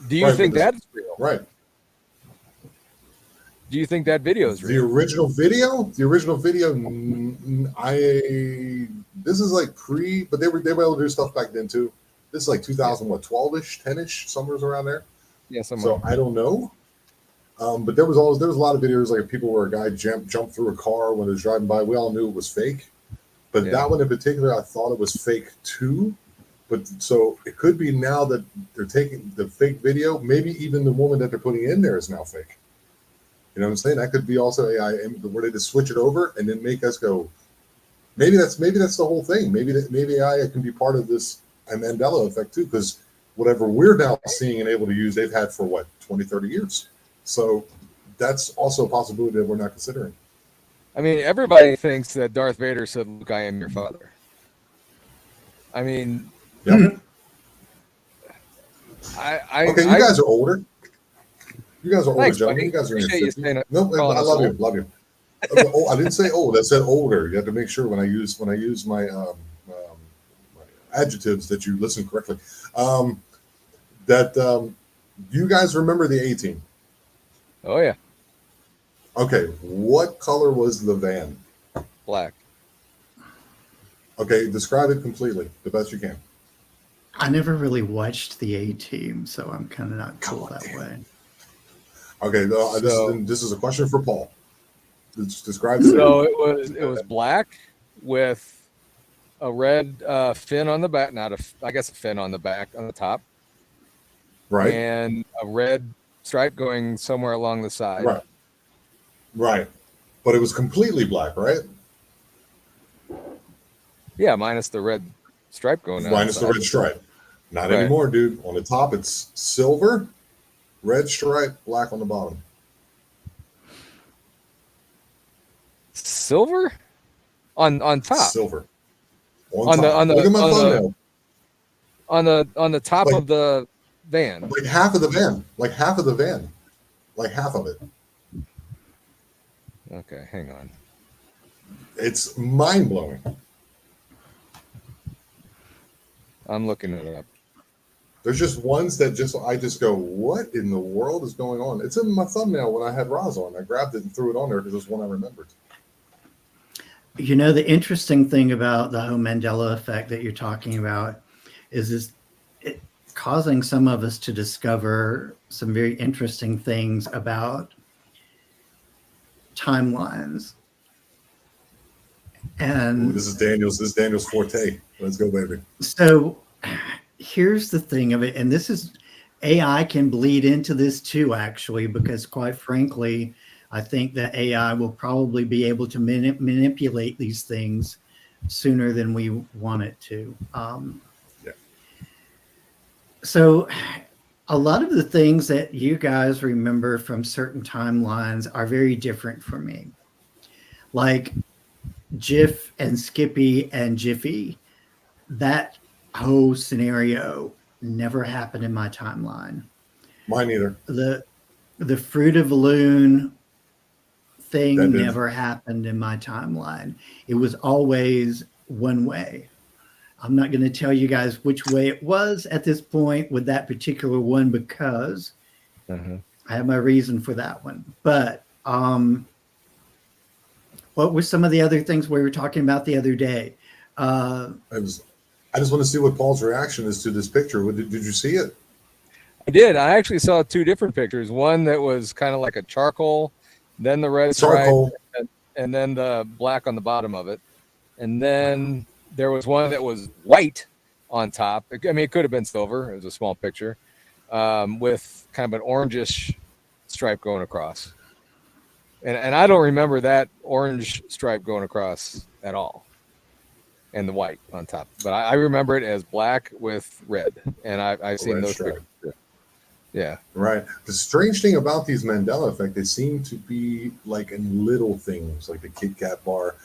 [SPEAKER 1] do you think that's real?
[SPEAKER 2] Right.
[SPEAKER 1] Do you think that video is real?
[SPEAKER 2] The original video. This is like but they were able to do stuff back then too. This is like 2012-ish, 10-ish, somewhere around there.
[SPEAKER 1] Yeah, somewhere.
[SPEAKER 2] So I don't know. But there was a lot of videos like people where a guy jumped through a car when it was driving by. We all knew it was fake, but that one in particular, I thought it was fake too. But so it could be now that they're taking the fake video. Maybe even the woman that they're putting in there is now fake. You know what I'm saying? That could be also AI, and where they just switch it over and then make us go. Maybe that's the whole thing. Maybe AI can be part of this Mandela effect too, because whatever we're now seeing and able to use, they've had for what 20, 30 years. So that's also a possibility that we're not considering.
[SPEAKER 1] I mean, everybody thinks that Darth Vader said, "Luke, I am your father." I mean,
[SPEAKER 2] Yep.
[SPEAKER 1] Okay,
[SPEAKER 2] you guys are older. You guys are older,
[SPEAKER 1] Thanks,
[SPEAKER 2] gentlemen.
[SPEAKER 1] buddy.
[SPEAKER 2] You guys are in your
[SPEAKER 1] Appreciate you
[SPEAKER 2] 50s.
[SPEAKER 1] saying it.
[SPEAKER 2] No, I
[SPEAKER 1] Calling us
[SPEAKER 2] love you.
[SPEAKER 1] old.
[SPEAKER 2] Love you. Oh, I didn't say old. I said older. You have to make sure when I use my adjectives that you listen correctly. You guys remember the A-Team?
[SPEAKER 1] Oh yeah,
[SPEAKER 2] Okay, what color was the van?
[SPEAKER 1] black.
[SPEAKER 2] Okay, describe it completely, the best you can.
[SPEAKER 3] I never really watched the A-Team, so I'm kind of not cool that way.
[SPEAKER 2] Okay,
[SPEAKER 1] So-
[SPEAKER 2] this is a question for Paul. Describe it.
[SPEAKER 1] So it was black with a red fin on the back, I guess a fin on the back on the top,
[SPEAKER 2] Right,
[SPEAKER 1] and a red stripe going somewhere along the side.
[SPEAKER 2] right. But it was completely black, right?
[SPEAKER 1] Yeah, minus the red stripe going down.
[SPEAKER 2] Minus the red stripe. Not
[SPEAKER 1] Right.
[SPEAKER 2] anymore, dude. On the top, it's silver, red stripe, black on the bottom.
[SPEAKER 1] Silver on top.
[SPEAKER 2] Silver.
[SPEAKER 1] On the-
[SPEAKER 2] top.
[SPEAKER 1] on the-
[SPEAKER 2] Look at my
[SPEAKER 1] on the-
[SPEAKER 2] thumbnail.
[SPEAKER 1] On the top
[SPEAKER 2] Like-
[SPEAKER 1] of the van.
[SPEAKER 2] Like half of the van. Like half of the van. Like half of it.
[SPEAKER 1] Okay, hang on.
[SPEAKER 2] It's mind blowing.
[SPEAKER 1] I'm looking it up.
[SPEAKER 2] There's just ones that I just go, what in the world is going on? It's in my thumbnail when I had Roz on. I grabbed it and threw it on there because it was one I remembered.
[SPEAKER 3] You know, the interesting thing about the whole Mandela effect that you're talking about is it causing some of us to discover some very interesting things about timelines. And
[SPEAKER 2] Ooh, this is Daniel's forte. Let's go, baby.
[SPEAKER 3] so here's the thing of it, and this is AI can bleed into this too, actually, because quite frankly, I think that AI will probably be able to manipulate these things sooner than we want it to.
[SPEAKER 2] Yeah.
[SPEAKER 3] So a lot of the things that you guys remember from certain timelines are very different for me. Like Jiff and Skippy and Jiffy, that whole scenario never happened in my timeline.
[SPEAKER 2] Mine either.
[SPEAKER 3] The Fruit of the Loon thing
[SPEAKER 2] That did.
[SPEAKER 3] never happened in my timeline. It was always one way. I'm not going to tell you guys which way it was at this point with that particular one because I have my reason for that one. But what were some of the other things we were talking about the other day?
[SPEAKER 2] I just want to see what Paul's reaction is to this picture. Did you see it?
[SPEAKER 1] I did. I actually saw two different pictures. One that was kind of like a charcoal, then the red
[SPEAKER 2] Charcoal.
[SPEAKER 1] stripe, and then the black on the bottom of it. And then there was one that was white on top. I mean, it could have been silver. It was a small picture with kind of an orangish stripe going across. And I don't remember that orange stripe going across at all. And the white on top. But I remember it as black with red. And I've seen
[SPEAKER 2] Red
[SPEAKER 1] those
[SPEAKER 2] stripe.
[SPEAKER 1] pictures. Yeah.
[SPEAKER 2] Right. The strange thing about these Mandela effect, they seem to be like in little things, like the Kit Kat bar,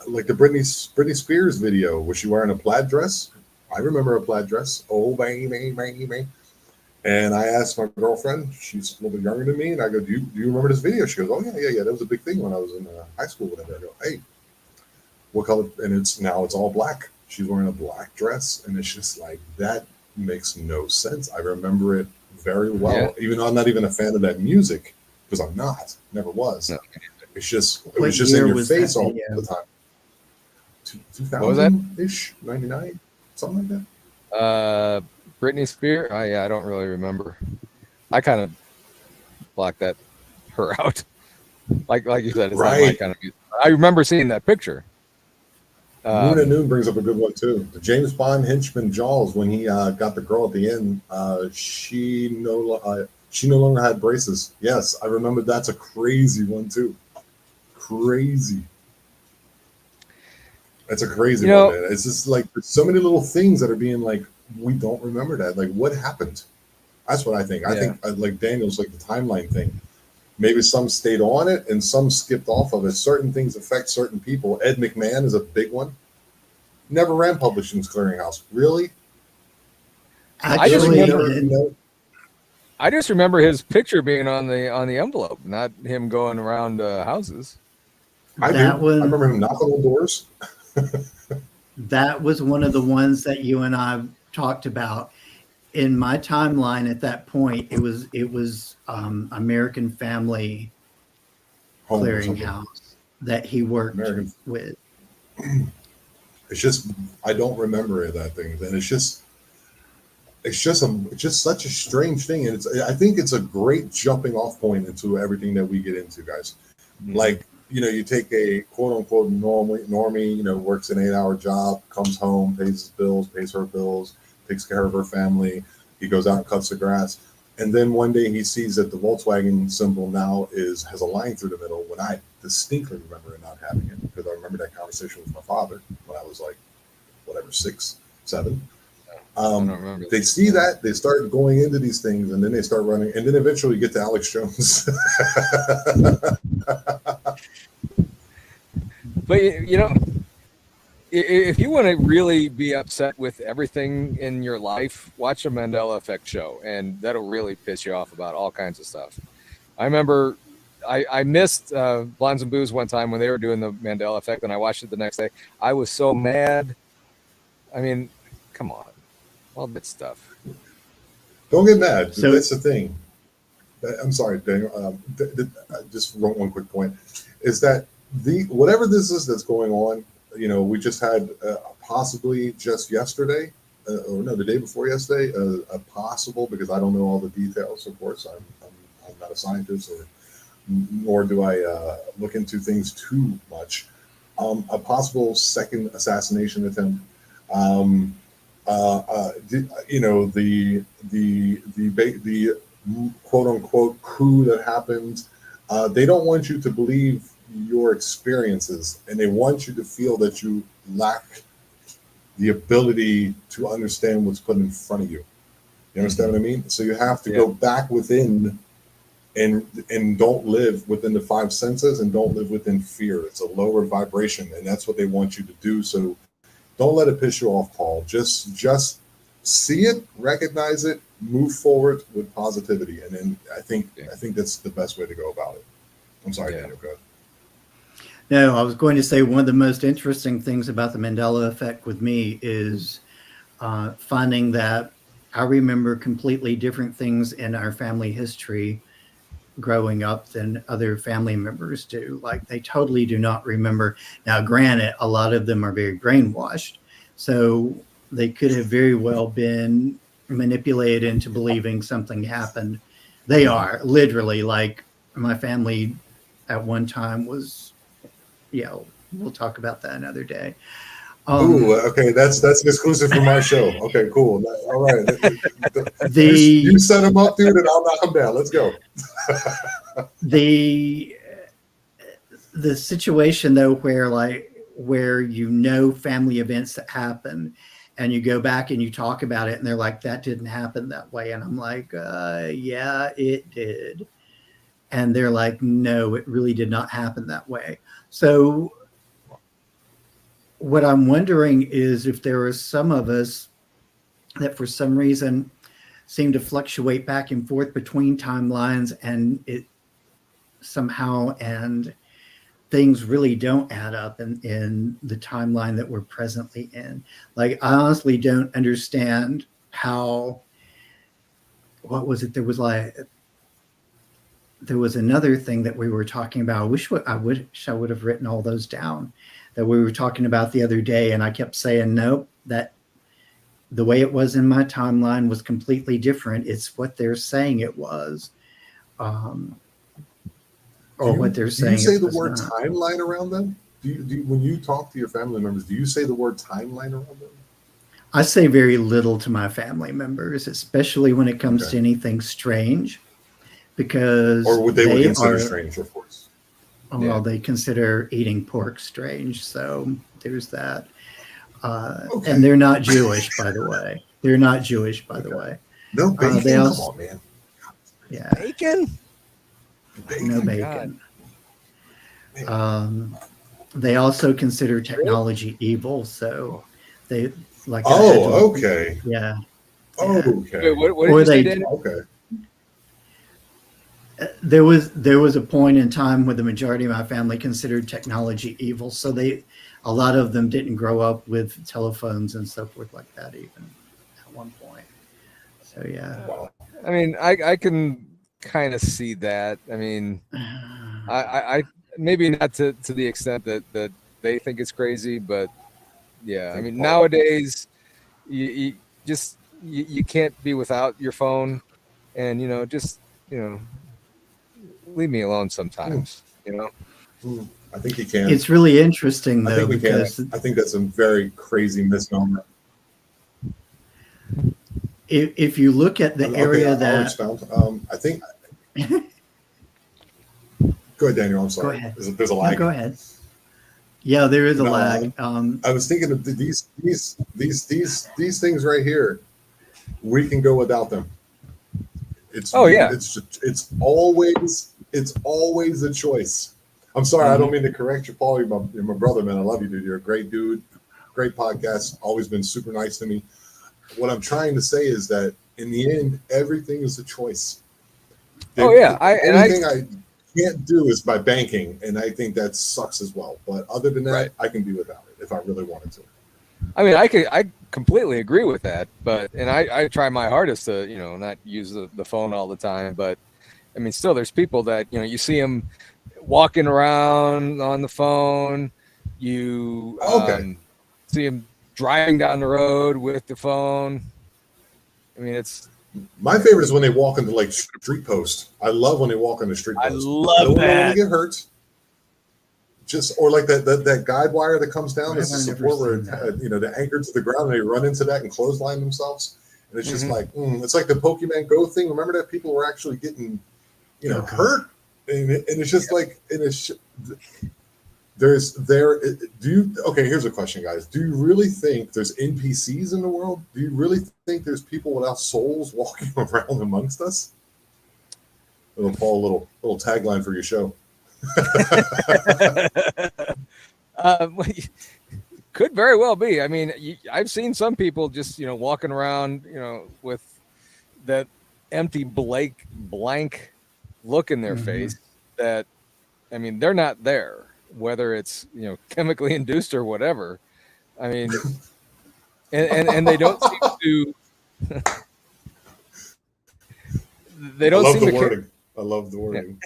[SPEAKER 2] like the Britney Spears video. Was she wearing a plaid dress? I remember a plaid dress. Oh, baby, baby. And I asked my girlfriend, she's a little bit younger than me, and I go, do you remember this video? She goes, oh, yeah. That was a big thing when I was in high school. Whatever. I go, hey, what color? And it's all black. She's wearing a black dress, and it's just like, that makes no sense. I remember it very well, even though I'm not even a fan of that music, because I'm not, never was.
[SPEAKER 1] No.
[SPEAKER 2] It was
[SPEAKER 3] What
[SPEAKER 2] just in
[SPEAKER 3] year
[SPEAKER 2] your
[SPEAKER 3] was
[SPEAKER 2] face
[SPEAKER 3] that
[SPEAKER 2] all
[SPEAKER 3] video?
[SPEAKER 2] the time. 2000
[SPEAKER 1] What was that?
[SPEAKER 2] ish, 99, something like that.
[SPEAKER 1] Britney Spears. Oh, yeah, I don't really remember. I kind of blocked her out. Like you said, it's not my
[SPEAKER 2] Right.
[SPEAKER 1] kind of music. I remember seeing that picture.
[SPEAKER 2] Moon at Noon brings up a good one too. The James Bond henchman Jaws, when he got the girl at the end, She no longer had braces. Yes, I remember. That's a crazy one too. Crazy. That's a crazy one, man. It's just like there's so many little things that are being like, we don't remember that. Like, what happened? That's what I think. I think like Daniel's like the timeline thing. Maybe some stayed on it and some skipped off of it. Certain things affect certain people. Ed McMahon is a big one. Never ran Publishing's Clearinghouse. Really?
[SPEAKER 3] Actually,
[SPEAKER 1] I just remember his picture being on the envelope, not him going around houses.
[SPEAKER 2] I remember him knocking on doors.
[SPEAKER 3] That was one of the ones that you and I talked about. In my timeline at that point, it was American Family Clearinghouse that he worked with.
[SPEAKER 2] It's just I don't remember that thing, and it's just such a strange thing, and I think it's a great jumping off point into everything that we get into, guys. Mm-hmm. Like, you take a quote unquote normie, works an 8-hour job, comes home, pays his bills, pays her bills, takes care of her family. He goes out and cuts the grass. And then one day he sees that the Volkswagen symbol now has a line through the middle, when I distinctly remember it not having it, because I remember that conversation with my father when I was like, 6, 7. They see that, they start going into these things, and then they start running, and then eventually get to Alex Jones.
[SPEAKER 1] But if you want to really be upset with everything in your life, watch a Mandela Effect show, and that'll really piss you off about all kinds of stuff. I remember I missed Blondes and Booze one time when they were doing the Mandela Effect, and I watched it the next day. I was so mad. I mean, come on, all that stuff.
[SPEAKER 2] Don't get mad. So, that's the thing. I'm sorry, Daniel. Just one quick point is that whatever this is that's going on, we just had possibly just yesterday, the day before yesterday, a possible, because I don't know all the details, of course. I'm not a scientist, nor do I look into things too much. A possible second assassination attempt. The quote unquote coup that happened. They don't want you to believe your experiences, and they want you to feel that you lack the ability to understand what's put in front of you. You understand what I mean? So you have to go back within and don't live within the 5 senses, and don't live within fear. It's a lower vibration, and that's what they want you to do. So don't let it piss you off, Paul. Just see it, recognize it, move forward with positivity, and then I think that's the best way to go about it. I'm sorry, Daniel, go ahead.
[SPEAKER 3] No, I was going to say one of the most interesting things about the Mandela Effect with me is finding that I remember completely different things in our family history growing up than other family members do. Like, they totally do not remember. Now, granted, a lot of them are very brainwashed, so they could have very well been manipulated into believing something happened. They are literally, like, my family at one time was, we'll talk about that another day.
[SPEAKER 2] Okay, that's exclusive from our show. Okay, cool. All right, you set him up, dude, and I'll knock him down. Let's go.
[SPEAKER 3] The situation though, where family events that happen, and you go back and you talk about it, and they're like, that didn't happen that way, and I'm like, yeah, it did. And they're like, no, it really did not happen that way. So what I'm wondering is if there are some of us that for some reason seem to fluctuate back and forth between timelines, and it somehow, and things really don't add up in the timeline that we're presently in. Like, I honestly don't understand how, what was it? There was another thing that we were talking about. I wish I would have written all those down that we were talking about the other day. And I kept saying, nope, that the way it was in my timeline was completely different. It's what they're saying it was. What they're saying.
[SPEAKER 2] Do you say the word timeline around them? Do you, when you talk to your family members, do you say the word timeline around them?
[SPEAKER 3] I say very little to my family members, especially when it comes to anything strange. because
[SPEAKER 2] Or would they would consider
[SPEAKER 3] are
[SPEAKER 2] strange, of course.
[SPEAKER 3] well, they consider eating pork strange. So there's that.
[SPEAKER 2] Okay.
[SPEAKER 3] And they're not Jewish, by the way. They're not Jewish, by the way.
[SPEAKER 2] No bacon?
[SPEAKER 3] They
[SPEAKER 2] Come
[SPEAKER 3] also,
[SPEAKER 2] on, man.
[SPEAKER 3] yeah,
[SPEAKER 1] Bacon?
[SPEAKER 3] no bacon. They also consider technology evil. So they like.
[SPEAKER 2] Oh, okay.
[SPEAKER 3] Yeah.
[SPEAKER 2] Okay.
[SPEAKER 1] Wait, what did
[SPEAKER 3] Or
[SPEAKER 1] you say,
[SPEAKER 3] they-
[SPEAKER 1] Danny?
[SPEAKER 2] Okay.
[SPEAKER 3] There was a point in time where the majority of my family considered technology evil. So a lot of them didn't grow up with telephones and so forth like that, even at one point. So yeah.
[SPEAKER 2] Wow.
[SPEAKER 1] I mean, I can kind of see that. I mean, I maybe not to the extent that they think it's crazy, but yeah. I mean, nowadays you can't be without your phone, and just leave me alone sometimes.
[SPEAKER 2] I think you can.
[SPEAKER 3] It's really interesting
[SPEAKER 2] I
[SPEAKER 3] though,
[SPEAKER 2] think we
[SPEAKER 3] because
[SPEAKER 2] can. I think that's a very crazy misnomer.
[SPEAKER 3] if you look at the area
[SPEAKER 2] I'll expound. I think. Go ahead, Daniel. I'm sorry.
[SPEAKER 3] Go ahead.
[SPEAKER 2] There's a lag.
[SPEAKER 3] No, go ahead. Yeah, there is a
[SPEAKER 2] No,
[SPEAKER 3] lag.
[SPEAKER 2] I was thinking of these things right here. We can go without them. It's always a choice. I'm sorry, I don't mean to correct you, Paul. You're my brother, man. I love you, dude. You're a great dude. Great podcast. Always been super nice to me. What I'm trying to say is that in the end, everything is a choice. The only thing I can't do is by banking, and I think that sucks as well. But other than that, I can be without it if I really wanted to.
[SPEAKER 1] I mean, I completely agree with that, but I try my hardest to not use the phone all the time. But I mean, still, there's people that you see them walking around on the phone. You see them driving down the road with the phone. I mean, it's
[SPEAKER 2] my favorite is when they walk into like street post. I love when they walk on the street post.
[SPEAKER 1] I love that.
[SPEAKER 2] I don't want to get hurt. Just or like that guide wire that comes down as a support where they're anchored to the ground and they run into that and clothesline themselves. And it's just like it's like the Pokemon Go thing. Remember that people were actually getting hurt, and it's just like here's a question, guys. Do you really think there's NPCs in the world? Do you really think there's people without souls walking around amongst us? Little tagline for your show.
[SPEAKER 1] Could very well be. I mean, I've seen some people just walking around with that empty blank look in their face that, I mean, they're not there, whether it's chemically induced or whatever. I mean, and they don't seem to they don't seem to care.
[SPEAKER 2] I love the wording.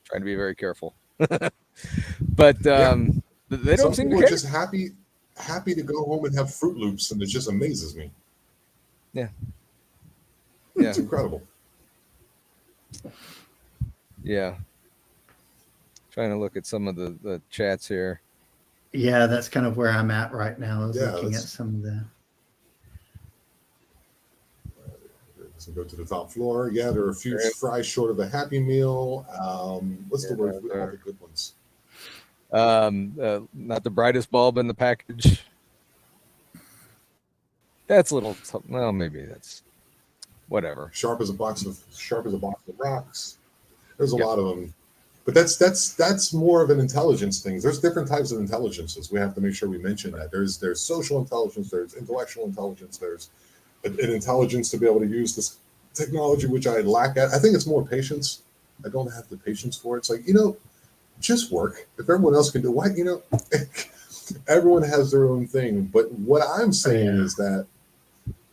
[SPEAKER 1] Trying to be very careful. But they don't seem to care.
[SPEAKER 2] Are just happy to go home and have Fruit Loops, and it just amazes me.
[SPEAKER 1] Yeah.
[SPEAKER 2] It's incredible.
[SPEAKER 1] Yeah. Trying to look at some of the chats here.
[SPEAKER 3] Yeah, that's kind of where I'm at right now, is looking at some of the.
[SPEAKER 2] So go to the top floor. Yeah, there are a few fries short of a Happy Meal. What's the word for all the good ones?
[SPEAKER 1] Not the brightest bulb in the package. That's a little. Well, maybe that's whatever.
[SPEAKER 2] Sharp as a box of rocks. There's a lot of them, but that's more of an intelligence thing. There's different types of intelligences. We have to make sure we mention that. There's social intelligence. There's intellectual intelligence. There's an intelligence to be able to use this technology, which I lack at. I think it's more patience. I don't have the patience for it. It's like, just work. If everyone else can do what, everyone has their own thing. But what I'm saying is that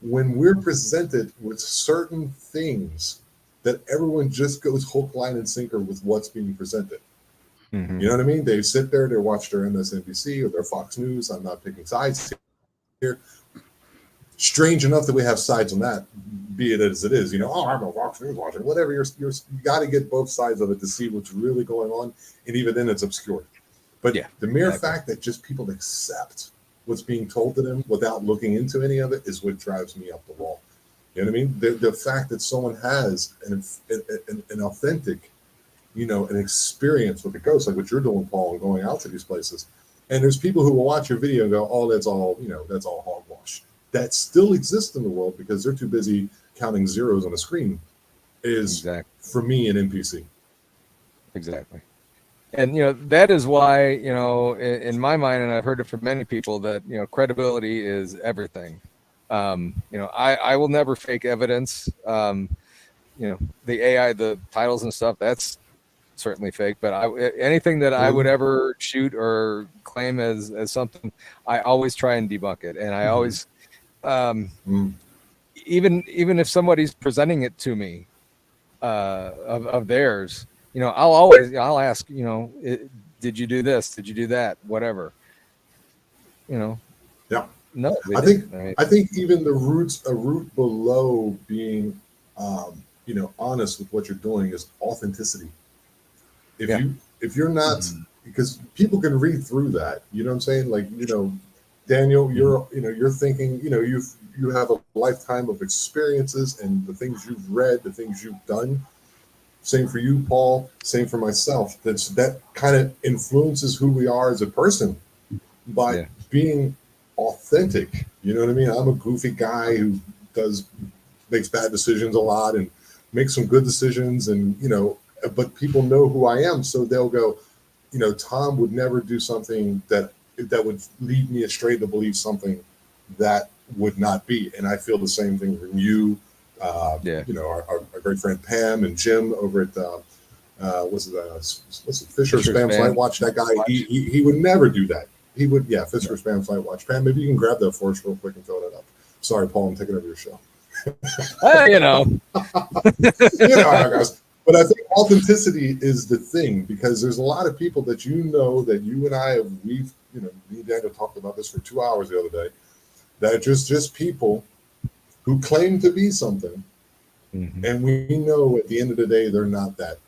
[SPEAKER 2] when we're presented with certain things, that everyone just goes hook, line, and sinker with what's being presented. You know what I mean? They sit there, they watch their MSNBC or their Fox News. I'm not picking sides here. Strange enough that we have sides on that, be it as it is. I'm a Fox News watcher. Whatever, you got to get both sides of it to see what's really going on, and even then, it's obscure. But the mere fact that just people accept what's being told to them without looking into any of it is what drives me up the wall. You know what I mean? The fact that someone has an authentic, an experience with the ghost, like what you're doing, Paul, and going out to these places. And there's people who will watch your video and go, oh, that's all hogwash. That still exists in the world because they're too busy counting zeros on a screen is, for me, an NPC.
[SPEAKER 1] Exactly. And, that is why, in my mind, and I've heard it from many people, that, credibility is everything. I will never fake evidence. The AI, the titles and stuff, that's certainly fake, but anything that I would ever shoot or claim as something, I always try and debunk it. And I always, even if somebody's presenting it to me, of theirs, I'll ask, did you do this? Did you do that? Whatever,
[SPEAKER 2] Yeah.
[SPEAKER 1] No,
[SPEAKER 2] I think even a root below being, honest with what you're doing is authenticity. If you're not, because people can read through that, you know what I'm saying? Like, Daniel, you're thinking, you have a lifetime of experiences and the things you've read, the things you've done. Same for you, Paul. Same for myself. That kind of influences who we are as a person by being authentic. You know what I mean? I'm a goofy guy who makes bad decisions a lot and makes some good decisions, and but people know who I am, so they'll go, Tom would never do something that would lead me astray to believe something that would not be. And I feel the same thing from you. Our great friend Pam and Jim over at what's it, Fisher Spam Flight Watch. That guy, he would never do that. He would, Fisher Spam Flight Watch. Pam, maybe you can grab that for us real quick and fill that up. Sorry, Paul, I'm taking over your show. Guys. But I think authenticity is the thing, because there's a lot of people that that you and I have, me and Daniel talked about this for 2 hours the other day, that are just people who claim to be something, and we know at the end of the day they're not that.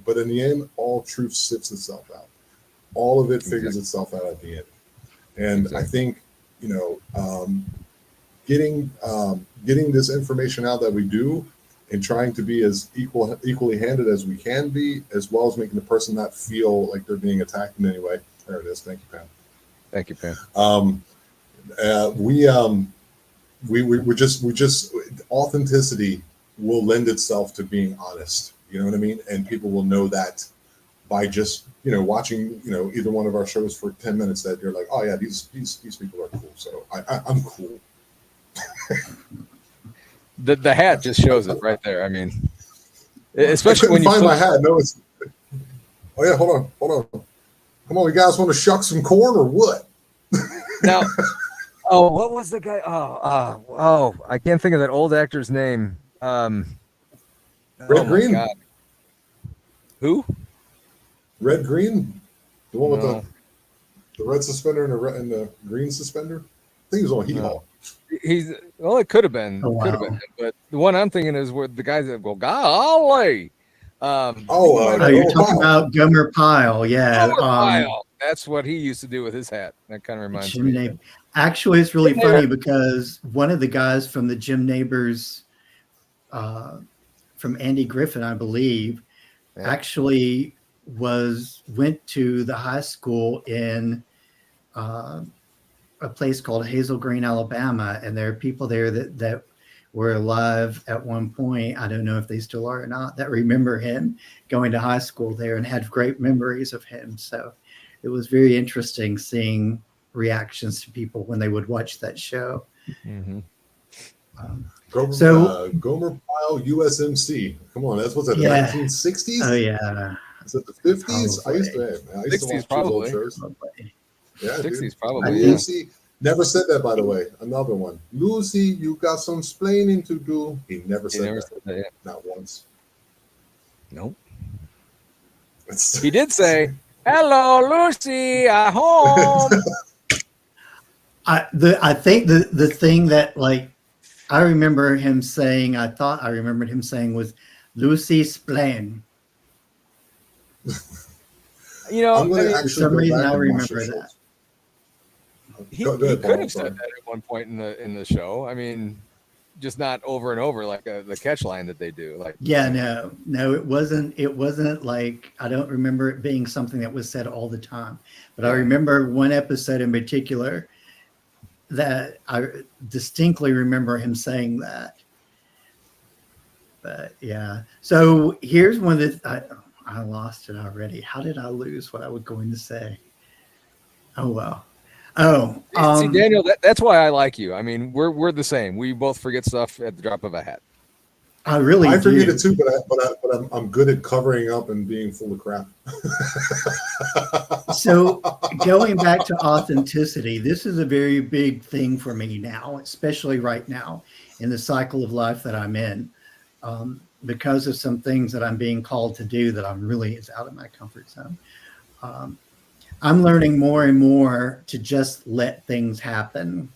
[SPEAKER 2] But in the end, all truth sifts itself out. All of it figures itself out at the end. And I think getting this information out that we do, and trying to be as equally handed as we can be, as well as making the person not feel like they're being attacked in any way. There it is. Thank you, Pam.
[SPEAKER 1] Thank you, Pam.
[SPEAKER 2] We just authenticity will lend itself to being honest. You know what I mean? And people will know that by just watching either one of our shows for 10 minutes, that you're like, oh yeah, these people are cool. So I'm cool.
[SPEAKER 1] The hat just shows it right there. I mean, especially when you
[SPEAKER 2] find my hat. No, it's. Oh yeah, hold on. Come on, you guys want to shuck some corn or what?
[SPEAKER 1] Now, what was the guy? I can't think of that old actor's name.
[SPEAKER 2] Red Green.
[SPEAKER 1] God. Who?
[SPEAKER 2] Red Green, the one with the red suspender and the green suspender. I think he was on Heat Hall.
[SPEAKER 1] It could have been. Could have been. But the one I'm thinking is where the guys that go, golly.
[SPEAKER 3] You're talking about Gomer Pyle. Yeah.
[SPEAKER 1] Gomer Pyle. That's what he used to do with his hat. That kind of reminds me.
[SPEAKER 3] Actually, it's really funny because one of the guys from the Gym Neighbors, from Andy Griffin, I believe, actually went to the high school in a place called Hazel Green, Alabama, and there are people there that were alive at one point. I don't know if they still are or not, that remember him going to high school there and had great memories of him. So it was very interesting seeing reactions to people when they would watch that show.
[SPEAKER 2] Gomer Pyle, USMC. Come on, that's what's that, the 1960s?
[SPEAKER 3] Oh yeah.
[SPEAKER 2] Is it the 50s? I used to watch
[SPEAKER 1] probably.
[SPEAKER 2] Shows. Yeah,
[SPEAKER 1] 60s
[SPEAKER 2] dude.
[SPEAKER 1] probably.
[SPEAKER 2] Lucy never said that, by the way. Another one. Lucy, you got some splaining to do. He never said that. Not once.
[SPEAKER 1] Nope. He did say, "Hello, Lucy, at home."
[SPEAKER 3] I think the thing that I remember him saying, I thought I remembered him saying, was Lucy Splain. For some reason I remember that.
[SPEAKER 1] He could have said that at one point in the show. I mean, just not over and over like the catch line that they do. Like,
[SPEAKER 3] Yeah, no, it wasn't. It wasn't like, I don't remember it being something that was said all the time, but I remember one episode in particular that I distinctly remember him saying that. But yeah, so here's one that I lost it already. How did I lose what I was going to say? Oh well. Oh,
[SPEAKER 1] see, Daniel, that's why I like you. I mean, we're the same. We both forget stuff at the drop of a hat.
[SPEAKER 3] I really
[SPEAKER 2] I forget
[SPEAKER 3] do.
[SPEAKER 2] it too, but I'm good at covering up and being full of crap.
[SPEAKER 3] So going back to authenticity, this is a very big thing for me now, especially right now in the cycle of life that I'm in, because of some things that I'm being called to do that I'm really is out of my comfort zone. I'm learning more and more to just let things happen.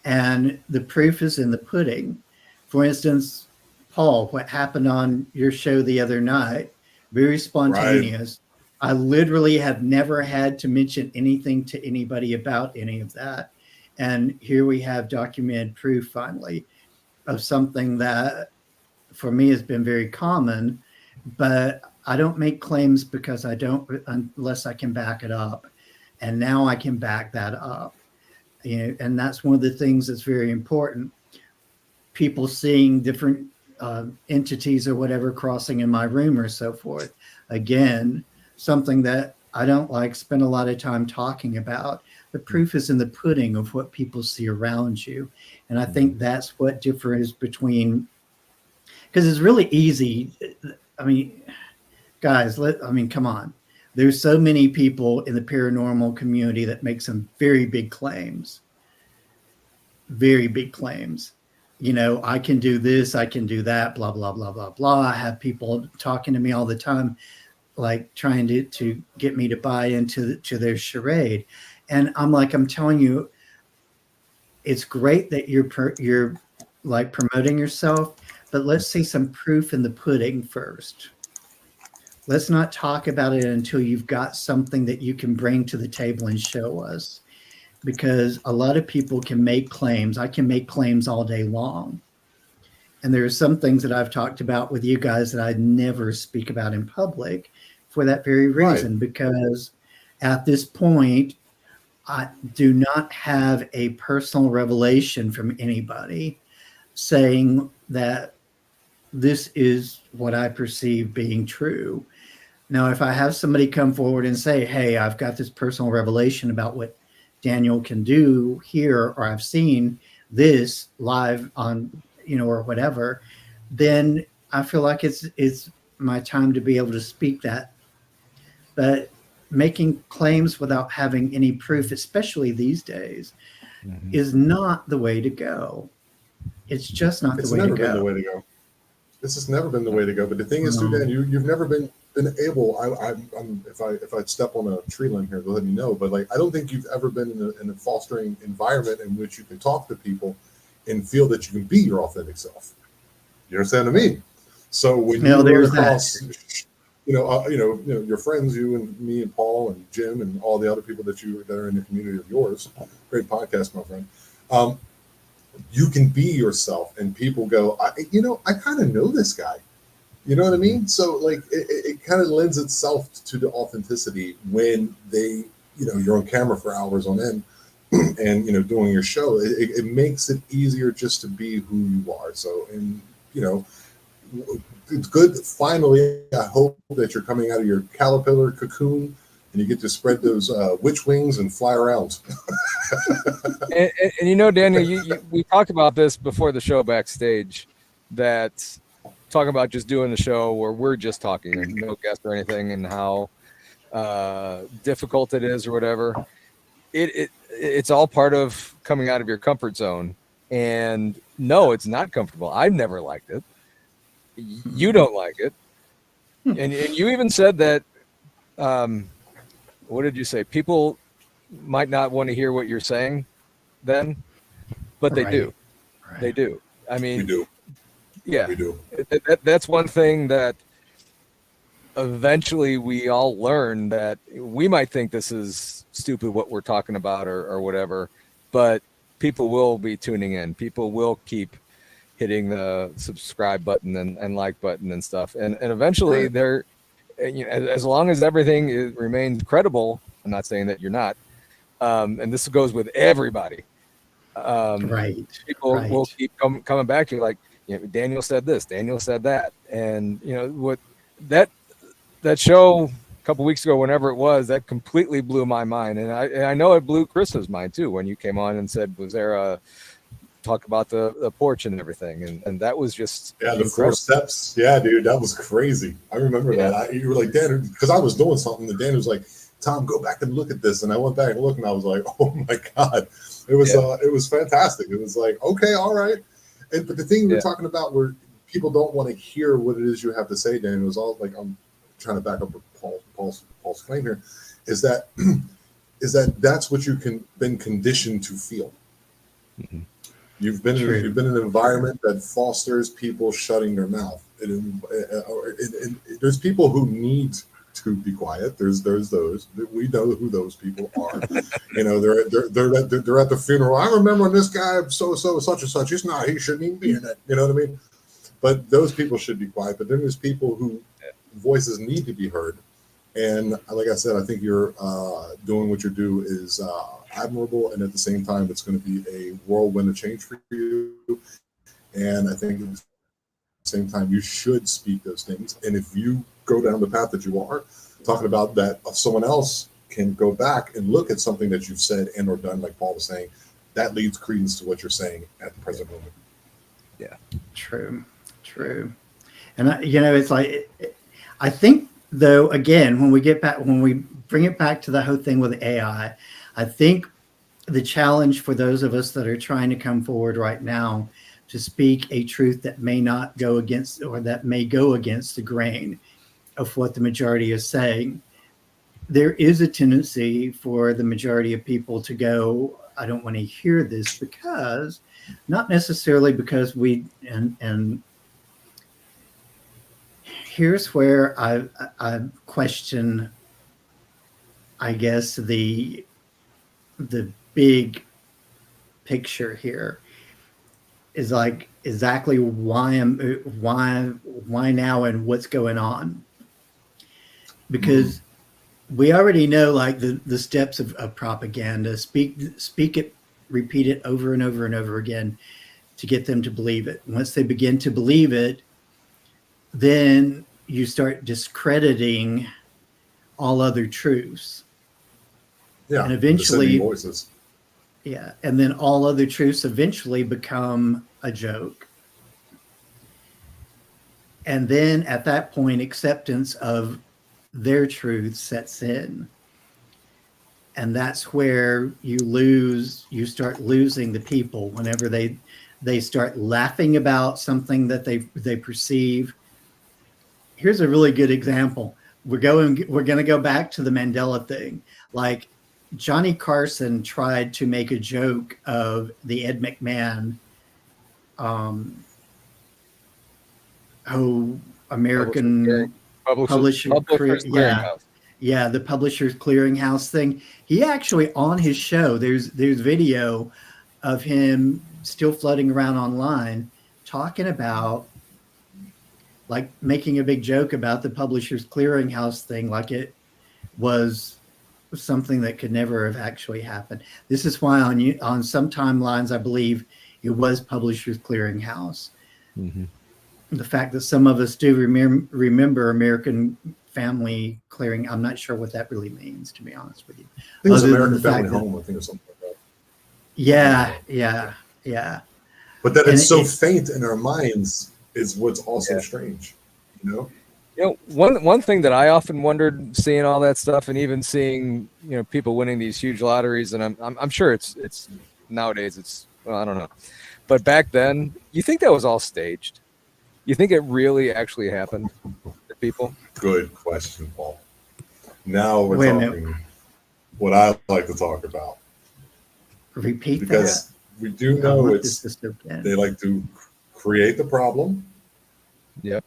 [SPEAKER 3] And the proof is in the pudding. For instance, Paul, what happened on your show the other night, very spontaneous. Right. I literally have never had to mention anything to anybody about any of that. And here we have documented proof finally of something that for me has been very common, but I don't make claims because I don't, unless I can back it up. And now I can back that up. You know, and that's one of the things that's very important. People seeing different entities or whatever crossing in my room or so forth. Again, something that I don't like spend a lot of time talking about. The proof is in the pudding of what people see around you. And I think that's what differs between, because it's really easy. I mean, guys, come on. There's so many people in the paranormal community that make some very big claims. Very big claims. You know, I can do this, I can do that, blah, blah, blah, blah, blah. I have people talking to me all the time, like trying to get me to buy into their charade. And I'm like, I'm telling you, it's great that you're like promoting yourself, but let's see some proof in the pudding first. Let's not talk about it until you've got something that you can bring to the table and show us. Because a lot of people can make claims. I can make claims all day long. And there are some things that I've talked about with you guys that I never speak about in public for that very reason. Right. Because at this point, I do not have a personal revelation from anybody saying that this is what I perceive being true. Now, if I have somebody come forward and say, hey, I've got this personal revelation about what Daniel can do here, or I've seen this live on, you know, or whatever, then I feel like it's my time to be able to speak that. But making claims without having any proof, especially these days, is not the way to go. It's just not the way to go. It's never been the way to go.
[SPEAKER 2] This has never been the way to go. But the thing is, too, Dan, you've never been able. If I step on a tree limb here, let me know. But like, I don't think you've ever been in a fostering environment in which you can talk to people and feel that you can be your authentic self. You understand what I mean? So when you run across, your friends, you and me and Paul and Jim and all the other people that are in the community of yours, great podcast, my friend. You can be yourself, and people go, I kind of know this guy. You know what I mean? So like, it kind of lends itself to the authenticity when you're on camera for hours on end and, doing your show. It makes it easier just to be who you are. So, and, it's good. Finally, I hope that you're coming out of your caterpillar cocoon and you get to spread those witch wings and fly around.
[SPEAKER 1] and Daniel, we talked about this before the show backstage, that talking about just doing the show where we're just talking and no guest or anything, and how difficult it is or whatever. It's all part of coming out of your comfort zone. And no, it's not comfortable. I've never liked it. You don't like it. And you even said that, what did you say? People might not want to hear what you're saying then, but they do. Right. They do. I mean,
[SPEAKER 2] we do.
[SPEAKER 1] Yeah,
[SPEAKER 2] we do.
[SPEAKER 1] That's one thing that eventually we all learn, that we might think this is stupid what we're talking about or whatever, but people will be tuning in. People will keep hitting the subscribe button and like button and stuff. And eventually
[SPEAKER 2] Right.
[SPEAKER 1] they're, as long as everything remains credible, I'm not saying that you're not, and this goes with everybody.
[SPEAKER 3] Right.
[SPEAKER 1] People will
[SPEAKER 3] Right.
[SPEAKER 1] keep coming back to you, like, Daniel said this, Daniel said that, and what that show a couple weeks ago, whenever it was, that completely blew my mind, and I know it blew Chris's mind too when you came on and said, was there a talk about the porch and everything, and that was just
[SPEAKER 2] Yeah, the
[SPEAKER 1] incredible.
[SPEAKER 2] 4 steps. Yeah, dude, that was crazy. I remember that. You were like, Dan, because I was doing something, and Dan was like, Tom, go back and look at this. And I went back and looked, and I was like, oh my God. It was fantastic. It was like, okay, all right. But the thing we're talking about where people don't want to hear what it is you have to say, Dan, it was all like, I'm trying to back up with Paul's claim here, is that that's what been conditioned to feel.
[SPEAKER 1] Mm-hmm.
[SPEAKER 2] You've been in an environment that fosters people shutting their mouth. There's people who need to be quiet. There's those that we know who those people are. They're at the funeral. I remember this guy so such and such. He shouldn't even be in it. You know what I mean? But those people should be quiet. But then there's people who voices need to be heard. And like I said, I think you're doing what you do is admirable, and at the same time, it's going to be a whirlwind of change for you. And I think at the same time, you should speak those things. And if you go down the path that you are talking about, that someone else can go back and look at something that you've said and or done, like Paul was saying, that leads credence to what you're saying at the present moment.
[SPEAKER 1] Yeah,
[SPEAKER 3] true. And it's like, I think, though, again, when we bring it back to the whole thing with AI, I think the challenge for those of us that are trying to come forward right now to speak a truth that may not go against, or that may go against the grain of what the majority is saying, there is a tendency for the majority of people to go, I don't want to hear this, because not necessarily because and here's where I question, I guess, the big picture here is like exactly why now and what's going on, because we already know, like, the steps of propaganda. Speak it, repeat it over and over and over again to get them to believe it. Once they begin to believe it, then you start discrediting all other truths.
[SPEAKER 2] Yeah,
[SPEAKER 3] and eventually
[SPEAKER 2] voices.
[SPEAKER 3] Yeah, and then all other truths eventually become a joke. And then at that point, acceptance of their truth sets in. And that's where you start losing the people whenever they start laughing about something that they perceive. Here's a really good example. We're going to go back to the Mandela thing. Like, Johnny Carson tried to make a joke of the Ed McMahon, American publisher, the Publishers Clearinghouse thing. He actually, on his show, there's video of him still floating around online talking about, like, making a big joke about the Publishers Clearinghouse thing, like it was something that could never have actually happened. This is why on some timelines, I believe it was Publishers Clearinghouse.
[SPEAKER 1] Mm-hmm.
[SPEAKER 3] The fact that some of us do remember American Family Clearing, I'm not sure what that really means, to be honest with you.
[SPEAKER 2] I think it was American Family Home, I think, or something like that.
[SPEAKER 3] Yeah.
[SPEAKER 2] But that it's so faint in our minds is what's also strange,
[SPEAKER 1] one thing that I often wondered, seeing all that stuff, and even seeing people winning these huge lotteries, and I'm sure it's nowadays it's, well, I don't know, but back then, you think that was all staged? You think it really actually happened to people?
[SPEAKER 2] Good question, Paul. Now we're talking what I like to talk about.
[SPEAKER 3] Repeat
[SPEAKER 2] because
[SPEAKER 3] that.
[SPEAKER 2] We do know they like to create the problem.
[SPEAKER 1] Yep.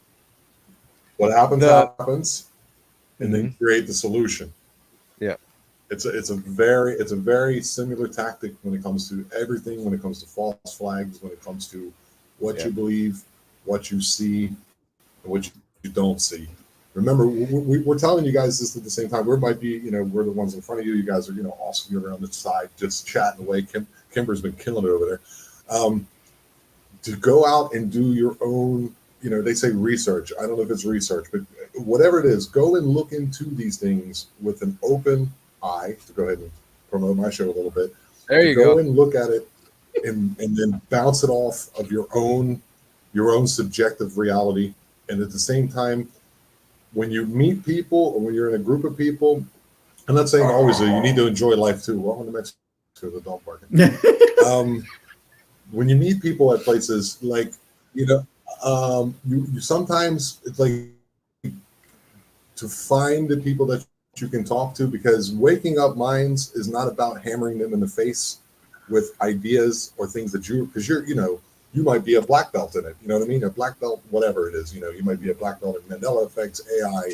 [SPEAKER 2] What happens, and then create the solution.
[SPEAKER 1] Yeah.
[SPEAKER 2] It's a very similar tactic when it comes to everything, when it comes to false flags, when it comes to what you believe, what you see, and what you don't see. Remember, we're telling you guys this at the same time. We might be, we're the ones in front of you. You guys are, awesome. You're around the side, just chatting away. Kimber's been killing it over there. To go out and do your own, they say research. I don't know if it's research, but whatever it is, go and look into these things with an open eye. To go ahead and promote my show a little bit.
[SPEAKER 1] There you
[SPEAKER 2] go
[SPEAKER 1] go.
[SPEAKER 2] And look at it, and then bounce it off of your own subjective reality. And at the same time, when you meet people or when you're in a group of people, I'm not saying always you need to enjoy life too. Welcome to Mexico, the dog barking. When you meet people at places like, you sometimes it's like to find the people that you can talk to, because waking up minds is not about hammering them in the face with ideas or things that because you might be a black belt in it. You know what I mean? A black belt, whatever it is, you might be a black belt in Mandela effects, AI,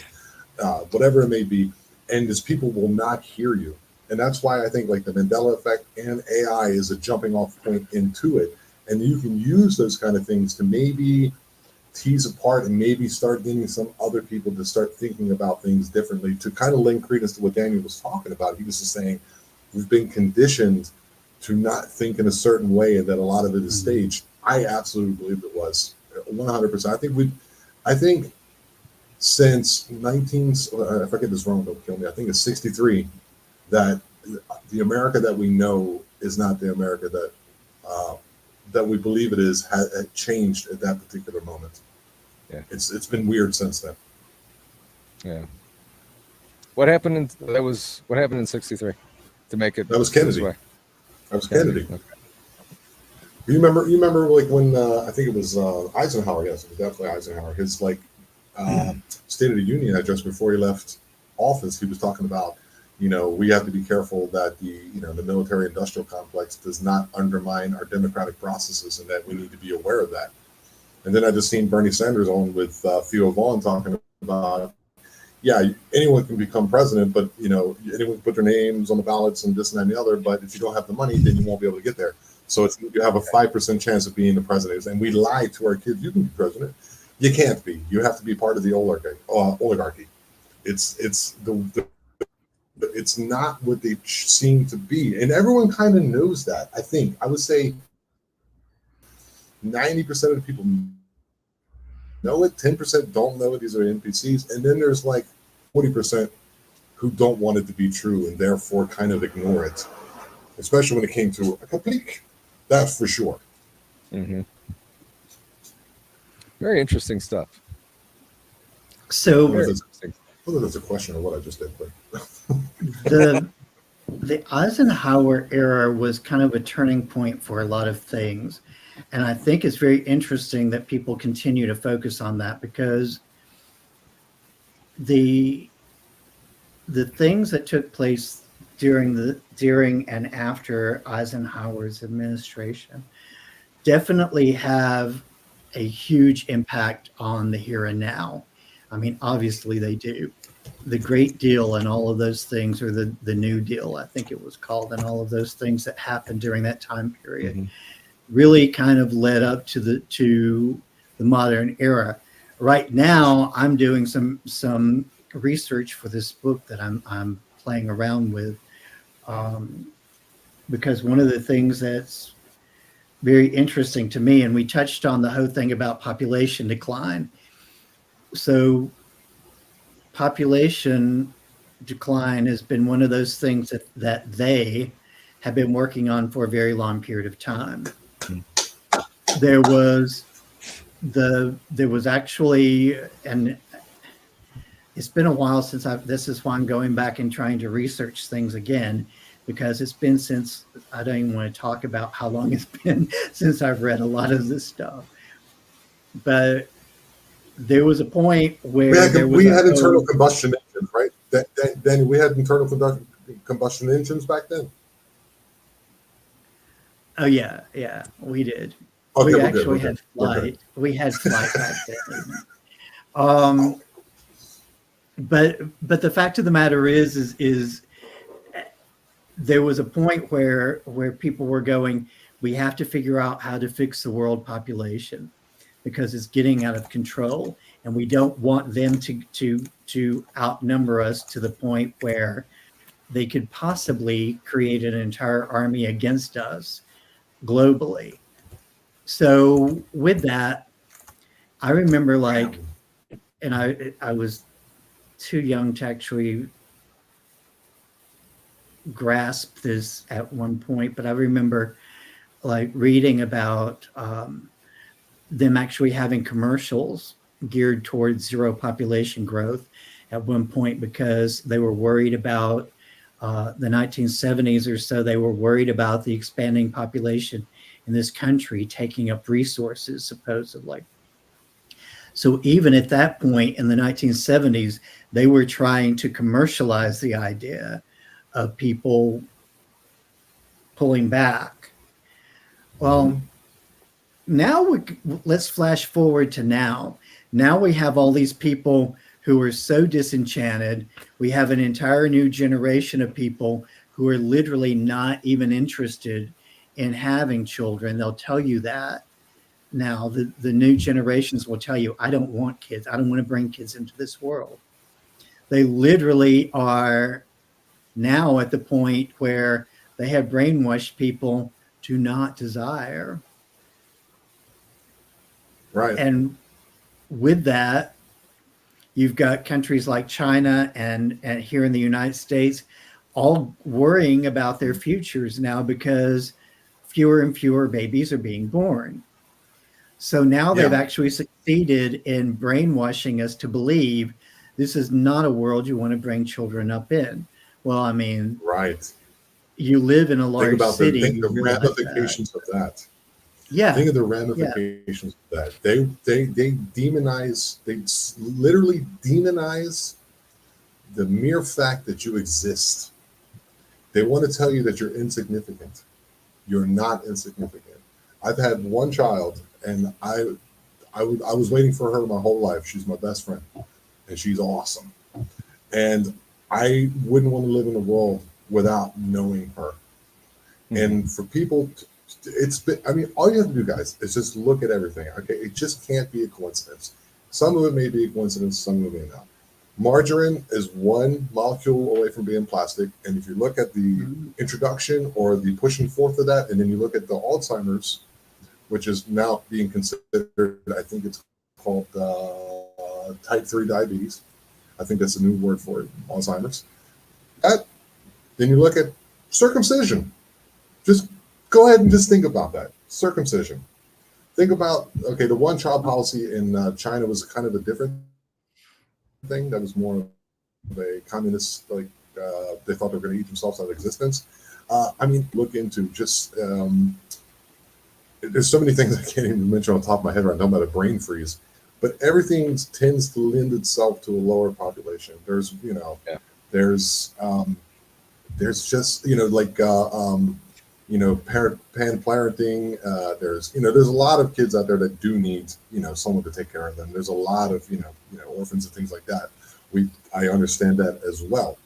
[SPEAKER 2] whatever it may be. And these people will not hear you. And that's why I think like the Mandela effect and AI is a jumping off point into it. And you can use those kind of things to maybe tease apart and maybe start getting some other people to start thinking about things differently, to kind of lend credence to what Daniel was talking about. He was just saying, we've been conditioned to not think in a certain way, and that a lot of it is staged. I absolutely believe it was 100%. I think since if I get this wrong, don't kill me. I think it's 63 that the America that we know is not the America that we believe it is, had changed at that particular moment.
[SPEAKER 1] Yeah,
[SPEAKER 2] it's been weird since then.
[SPEAKER 1] Yeah. What happened in 63 to make it?
[SPEAKER 2] That was Kennedy.
[SPEAKER 1] Way?
[SPEAKER 2] That was Kennedy.
[SPEAKER 1] Okay.
[SPEAKER 2] You remember like when I think it was Eisenhower. Yes, it was definitely Eisenhower. His State of the Union address before he left office, he was talking about, we have to be careful that the military industrial complex does not undermine our democratic processes, and that we need to be aware of that. And then I just seen Bernie Sanders on with Theo Vaughn talking about, anyone can become president, but anyone can put their names on the ballots and this and that and the other. But if you don't have the money, then you won't be able to get there. So you have a 5% chance of being the president. And we lie to our kids: you can be president. You can't be. You have to be part of the oligarchy. It's not what they seem to be, and everyone kind of knows that. I would say 90% of the people know it, 10% don't know it. These are NPCs, and then there's like 40% who don't want it to be true and therefore kind of ignore it, especially when it came to a complete. That's for sure.
[SPEAKER 1] Mm-hmm. Very interesting stuff.
[SPEAKER 3] So
[SPEAKER 2] whether that's a question or what I just did, but
[SPEAKER 3] the Eisenhower era was kind of a turning point for a lot of things. And I think it's very interesting that people continue to focus on that, because the things that took place during and after Eisenhower's administration definitely have a huge impact on the here and now. I mean, obviously they do. The Great Deal and all of those things, or the New Deal, I think it was called, and all of those things that happened during that time period really kind of led up to the modern era. Right now, I'm doing some research for this book that I'm playing around with, because one of the things that's very interesting to me, and we touched on the whole thing about population decline. So population decline has been one of those things that they have been working on for a very long period of time. There was actually, and it's been a while since this is why I'm going back and trying to research things again, because it's been since, I don't even want to talk about how long it's been since I've read a lot of this stuff. But there was a point where
[SPEAKER 2] we had internal combustion engines, right? Then we had internal combustion engines back then.
[SPEAKER 3] Oh yeah, we did.
[SPEAKER 2] Okay,
[SPEAKER 3] we actually had flight. We had flight back then. But the fact of the matter is there was a point where people were going, we have to figure out how to fix the world population because it's getting out of control, and we don't want them to outnumber us to the point where they could possibly create an entire army against us globally. So with that, I remember and I was too young to actually grasp this at one point, but I remember reading about them actually having commercials geared towards zero population growth at one point because they were worried about the 1970s or so. They were worried about the expanding population in this country taking up resources, supposedly. So even at that point in the 1970s, they were trying to commercialize the idea of people pulling back. Well, now let's flash forward to now. Now we have all these people who are so disenchanted. We have an entire new generation of people who are literally not even interested in having children. They'll tell you that. Now, the new generations will tell you, I don't want kids. I don't want to bring kids into this world. They literally are now at the point where they have brainwashed people to not desire.
[SPEAKER 2] Right.
[SPEAKER 3] And with that, you've got countries like China and here in the United States all worrying about their futures now because fewer and fewer babies are being born. So now they've actually succeeded in brainwashing us to believe this is not a world you want to bring children up in. Well, I mean,
[SPEAKER 2] right.
[SPEAKER 3] You live in a large city.
[SPEAKER 2] Think of the ramifications of that.
[SPEAKER 3] Yeah.
[SPEAKER 2] Think of the ramifications of that. They demonize, they literally demonize the mere fact that you exist. They want to tell you that you're insignificant. You're not insignificant. I've had one child, and I was waiting for her my whole life. She's my best friend, and she's awesome. And I wouldn't want to live in a world without knowing her. Mm-hmm. And for people, all you have to do, guys, is just look at everything. Okay, it just can't be a coincidence. Some of it may be a coincidence, some of it may not. Margarine is one molecule away from being plastic, and if you look at the introduction or the pushing forth of that, and then you look at the Alzheimer's, which is now being considered, I think it's called type 3 diabetes. I think that's a new word for it, Alzheimer's. Then you look at circumcision. Just go ahead and just think about that. Circumcision. Think about, okay, the one-child policy in China was kind of a different thing. That was more of a communist, they thought they were going to eat themselves out of existence. Look into just, there's so many things I can't even mention on top of my head right now about a brain freeze, but everything tends to lend itself to a lower population. There's just, pan-parenting. There's a lot of kids out there that do need, someone to take care of them. There's a lot of, orphans and things like that. I understand that as well.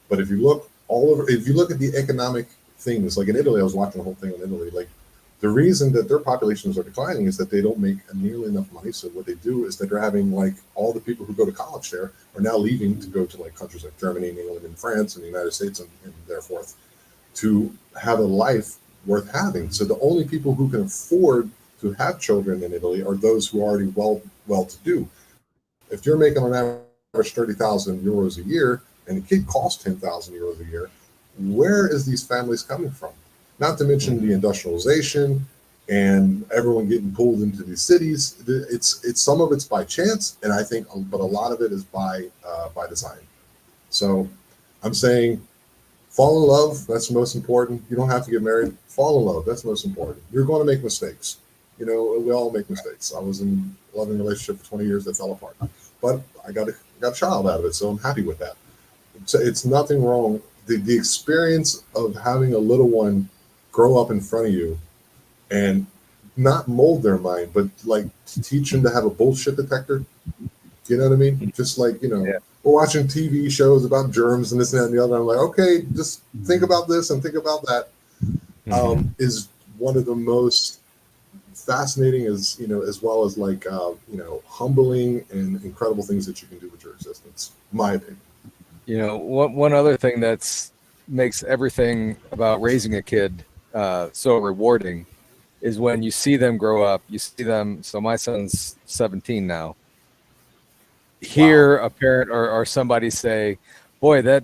[SPEAKER 2] But if you look if you look at the economic things, like in Italy, I was watching the whole thing in Italy, like the reason that their populations are declining is that they don't make nearly enough money. So what they do is that they're having all the people who go to college there are now leaving to go to countries like Germany and England and France and the United States and therefore to have a life worth having. So the only people who can afford to have children in Italy are those who are already well-to-do. If you're making on average 30,000 euros a year and a kid costs 10,000 euros a year, where is these families coming from? Not to mention the industrialization and everyone getting pulled into these cities. It's some of it's by chance, and I think, but a lot of it is by design. So I'm saying, fall in love. That's the most important. You don't have to get married. Fall in love. That's the most important. You're going to make mistakes. We all make mistakes. I was in a loving relationship for 20 years that fell apart, but I got a child out of it, so I'm happy with that. So it's nothing wrong. The experience of having a little one grow up in front of you and not mold their mind, but teach them to have a bullshit detector. You know what I mean? Just we're watching TV shows about germs and this and that and the other. I'm like, okay, just think about this and think about that. Is one of the most fascinating, as well as like humbling and incredible things that you can do with your existence. My opinion.
[SPEAKER 1] One other thing that's makes everything about raising a kid so rewarding is when you see them grow up. You see them. So my son's 17 now. Hear a parent or somebody say, "Boy, that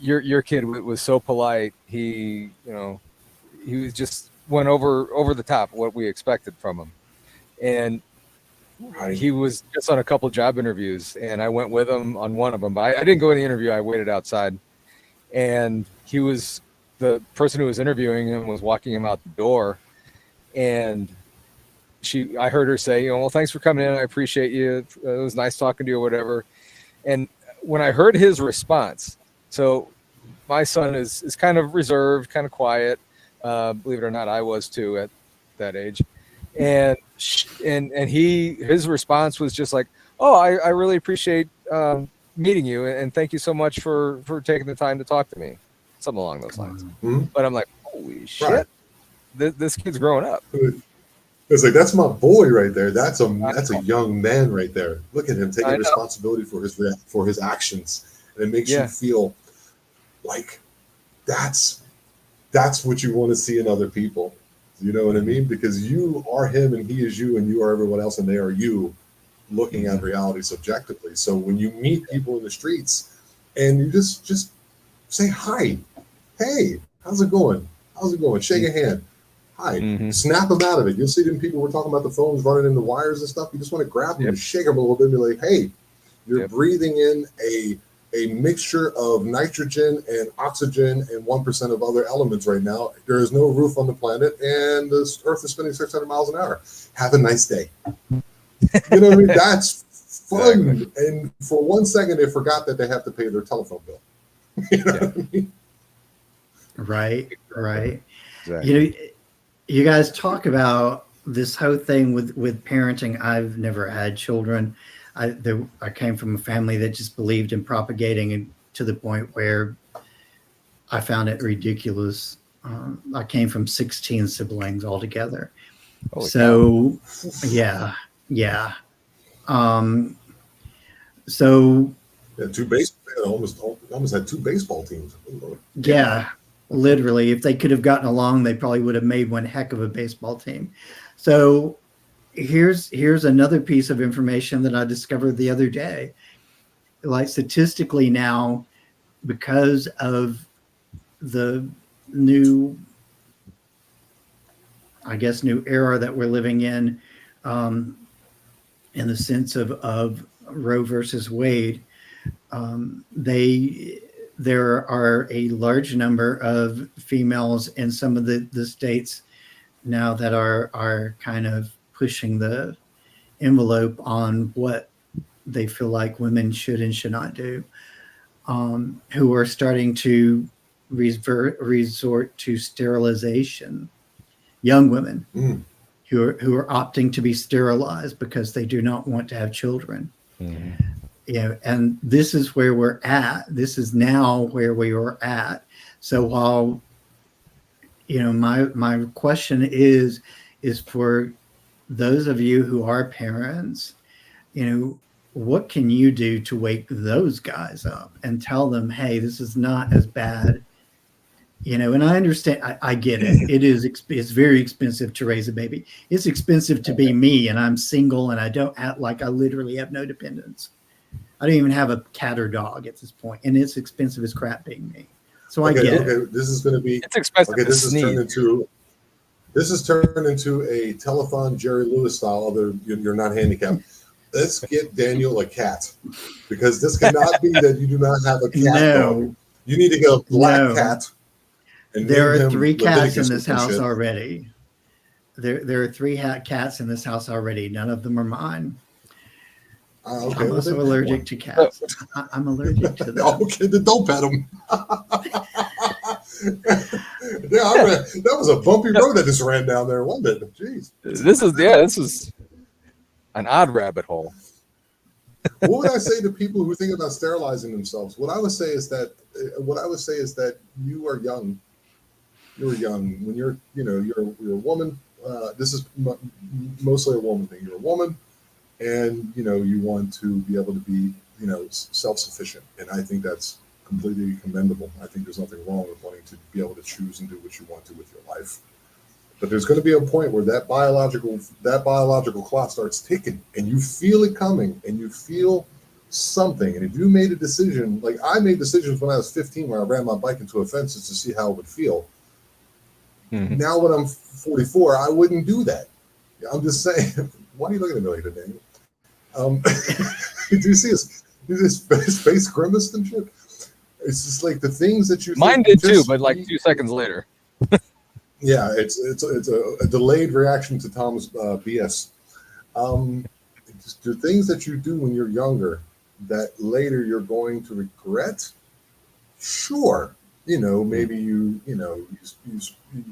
[SPEAKER 1] your kid was so polite. He was just went over the top of what we expected from him." And he was just on a couple job interviews, and I went with him on one of them. But I didn't go in the interview. I waited outside, and the person who was interviewing him was walking him out the door, and I heard her say, "Well, thanks for coming in. I appreciate you. It was nice talking to you," or whatever. And when I heard his response, so my son is kind of reserved, kind of quiet. Believe it or not, I was too at that age. And his response was just like, "Oh, I really appreciate meeting you, and thank you so much for taking the time to talk to me," something along those lines.
[SPEAKER 2] Mm-hmm.
[SPEAKER 1] But I'm like, holy shit, this kid's growing up.
[SPEAKER 2] It's like, that's my boy right there. That's a young man right there. Look at him taking responsibility for his actions, and it makes you feel like that's what you want to see in other people. You know what I mean? Because you are him and he is you and you are everyone else and they are you, looking at reality subjectively. So when you meet people in the streets and you just say hi, hey, how's it going? Shake a hand. Hi. Snap them out of it. You'll see them people, we're talking about the phones running into wires and stuff. You just want to grab them and shake them a little bit and be like, hey, you're breathing in a mixture of nitrogen and oxygen and 1% of other elements right now. There is no roof on the planet and the earth is spinning 600 miles an hour. Have a nice day. You know what I mean? That's fun. Exactly. And for 1 second, they forgot that they have to pay their telephone bill. You know what I mean?
[SPEAKER 3] Right.
[SPEAKER 1] Exactly.
[SPEAKER 3] You guys talk about this whole thing with parenting. I've never had children. I came from a family that just believed in propagating, and to the point where I found it ridiculous. I came from 16 siblings altogether.
[SPEAKER 1] Holy
[SPEAKER 3] so
[SPEAKER 1] cow.
[SPEAKER 3] yeah.
[SPEAKER 2] Almost had two baseball teams.
[SPEAKER 3] Yeah, literally. If they could have gotten along, they probably would have made one heck of a baseball team. So here's another piece of information that I discovered the other day. Like, statistically now, because of the new era that we're living in the sense of Roe versus Wade, there are a large number of females in some of the states now that are kind of pushing the envelope on what they feel like women should and should not do, who are starting to resort to sterilization. Young women who are opting to be sterilized because they do not want to have children. And this is where we're at. This is now where we are at. So while my question is for those of you who are parents, what can you do to wake those guys up and tell them, hey, this is not as bad? And I understand, I get it. It's very expensive to raise a baby. It's expensive to be me, and I'm single, and I literally have no dependents. I don't even have a cat or dog at this point, and it's expensive as crap being me. So I get it.
[SPEAKER 2] This is going to be.
[SPEAKER 1] It's expensive.
[SPEAKER 2] Okay, this is turned into a telethon Jerry Lewis style. Although you're not handicapped. Let's get Daniel a cat, because this cannot be that you do not have a cat dog. You need to get a black cat. And
[SPEAKER 3] there are 3 cats in this house already. There are 3 cats in this house already. None of them are mine.
[SPEAKER 2] Okay,
[SPEAKER 3] I'm also allergic to cats. I'm allergic to them.
[SPEAKER 2] Okay, then don't pet them. That was a bumpy road that just ran down there, wasn't it? Jeez.
[SPEAKER 1] This is an odd rabbit hole.
[SPEAKER 2] What would I say to people who think about sterilizing themselves? What I would say is that you are young. you're young, when you're you're a woman. This is mostly a woman thing. You're a woman, and you want to be able to be self-sufficient, and I think that's completely commendable. I think there's nothing wrong with wanting to be able to choose and do what you want to with your life. But there's going to be a point where that biological clock starts ticking, and you feel it coming, and you feel something. And if you made a decision, like I made decisions when I was 15, where I ran my bike into a fence just to see how it would feel.
[SPEAKER 1] Mhm.
[SPEAKER 2] Now, when I'm 44, I wouldn't do that. I'm just saying. Why are you looking at me like that, Daniel? Do you see his face grimaced and shit? It's just like the things that you.
[SPEAKER 1] Mine
[SPEAKER 2] think
[SPEAKER 1] did too,
[SPEAKER 2] just
[SPEAKER 1] but like
[SPEAKER 2] be-
[SPEAKER 1] 2 seconds later.
[SPEAKER 2] Yeah, it's a delayed reaction to Tom's BS. Just the things that you do when you're younger that later you're going to regret. Sure, maybe you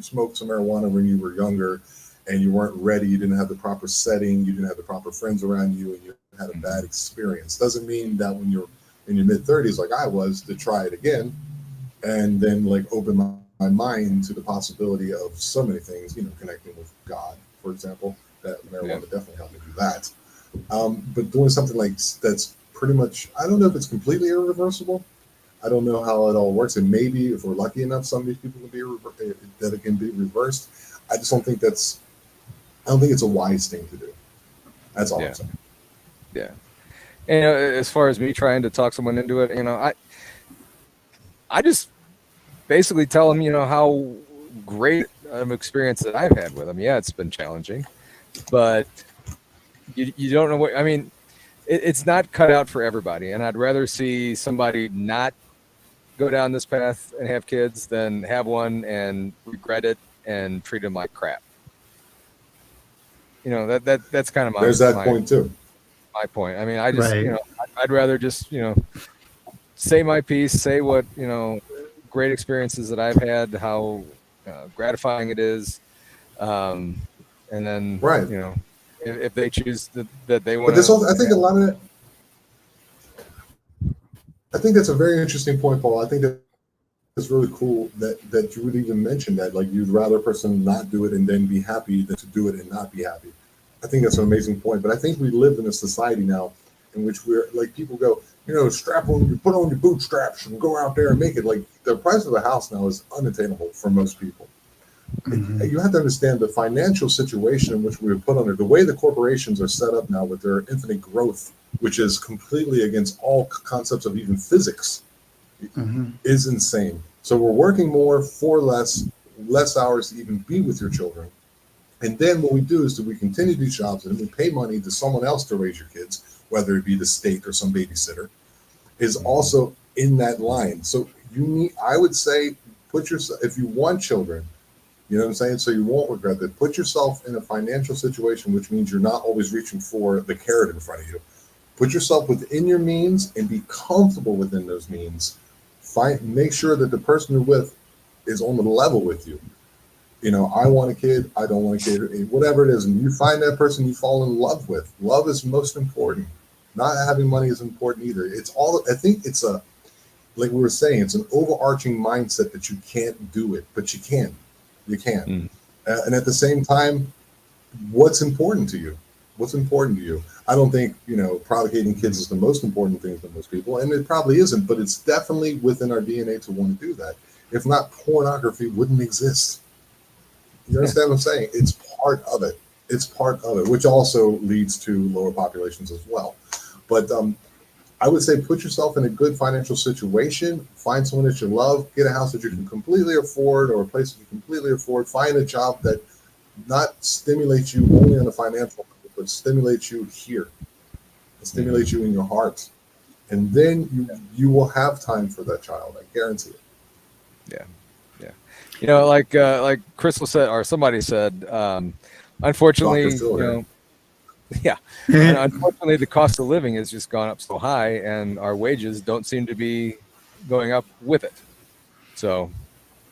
[SPEAKER 2] smoked some marijuana when you were younger, and you weren't ready. You didn't have the proper setting. You didn't have the proper friends around you, and you had a bad experience. Doesn't mean that when you're in your mid-30s, like I was, to try it again, and then like open my mind to the possibility of so many things. Connecting with God, for example. That marijuana definitely helped me do that. But doing something like that's pretty much, I don't know if it's completely irreversible. I don't know how it all works, and maybe if we're lucky enough, some of these people can be that it can be reversed. I just don't think it's a wise thing to do. That's all I'm saying.
[SPEAKER 1] Yeah. And as far as me trying to talk someone into it, I just basically tell them, how great an experience that I've had with them. Yeah, it's been challenging, but you don't know what, I mean, it's not cut out for everybody. And I'd rather see somebody not go down this path and have kids than have one and regret it and treat them like crap. That's kind of
[SPEAKER 2] There's that point too.
[SPEAKER 1] my point. I mean, I just,
[SPEAKER 3] Right.
[SPEAKER 1] I'd rather just, say my piece, say what, great experiences that I've had, how gratifying it is. And then,
[SPEAKER 2] Right.
[SPEAKER 1] if they choose that they want
[SPEAKER 2] But this
[SPEAKER 1] to.
[SPEAKER 2] also, I think a lot of it. I think that's a very interesting point, Paul. I think that it's really cool that you would even mention that, like, you'd rather a person not do it and then be happy than to do it and not be happy. I think that's an amazing point. But I think we live in a society now in which we're like, people go, put on your bootstraps and go out there and make it. Like, the price of a house now is unattainable for most people.
[SPEAKER 3] Mhm.
[SPEAKER 2] You have to understand the financial situation in which we were put under, the way the corporations are set up now with their infinite growth, which is completely against all concepts of even physics,
[SPEAKER 3] Mhm.
[SPEAKER 2] is insane. So we're working more for less hours to even be with your children. And then what we do is that we continue these jobs and we pay money to someone else to raise your kids, whether it be the state or some babysitter, is also in that line. So I would say, put yourself, if you want children, you know what I'm saying? So you won't regret that. Put yourself in a financial situation, which means you're not always reaching for the carrot in front of you. Put yourself within your means and be comfortable within those means. Make sure that the person you're with is on the level with you. I want a kid, I don't want a kid, whatever it is. And you find that person you fall in love with. Love is most important. Not having money is important either. I think it's like we were saying, it's an overarching mindset that you can't do it, but you can. You can.
[SPEAKER 1] Mm.
[SPEAKER 2] And at the same time, what's important to you? What's important to you? I don't think, propagating kids is the most important thing to most people, and it probably isn't, but it's definitely within our DNA to want to do that. If not, pornography wouldn't exist. You understand what I'm saying? It's part of it. It's part of it, which also leads to lower populations as well. But I would say put yourself in a good financial situation, find someone that you love, get a house that you can completely afford or a place that you completely afford, find a job that not stimulates you only on a financial level, but stimulates you here, stimulates you in your heart. And then you will have time for that child. I guarantee it.
[SPEAKER 1] Yeah. Like Crystal said, or somebody said, unfortunately,
[SPEAKER 2] Dr. Phil here.
[SPEAKER 1] yeah. And unfortunately, the cost of living has just gone up so high, and our wages don't seem to be going up with it. So,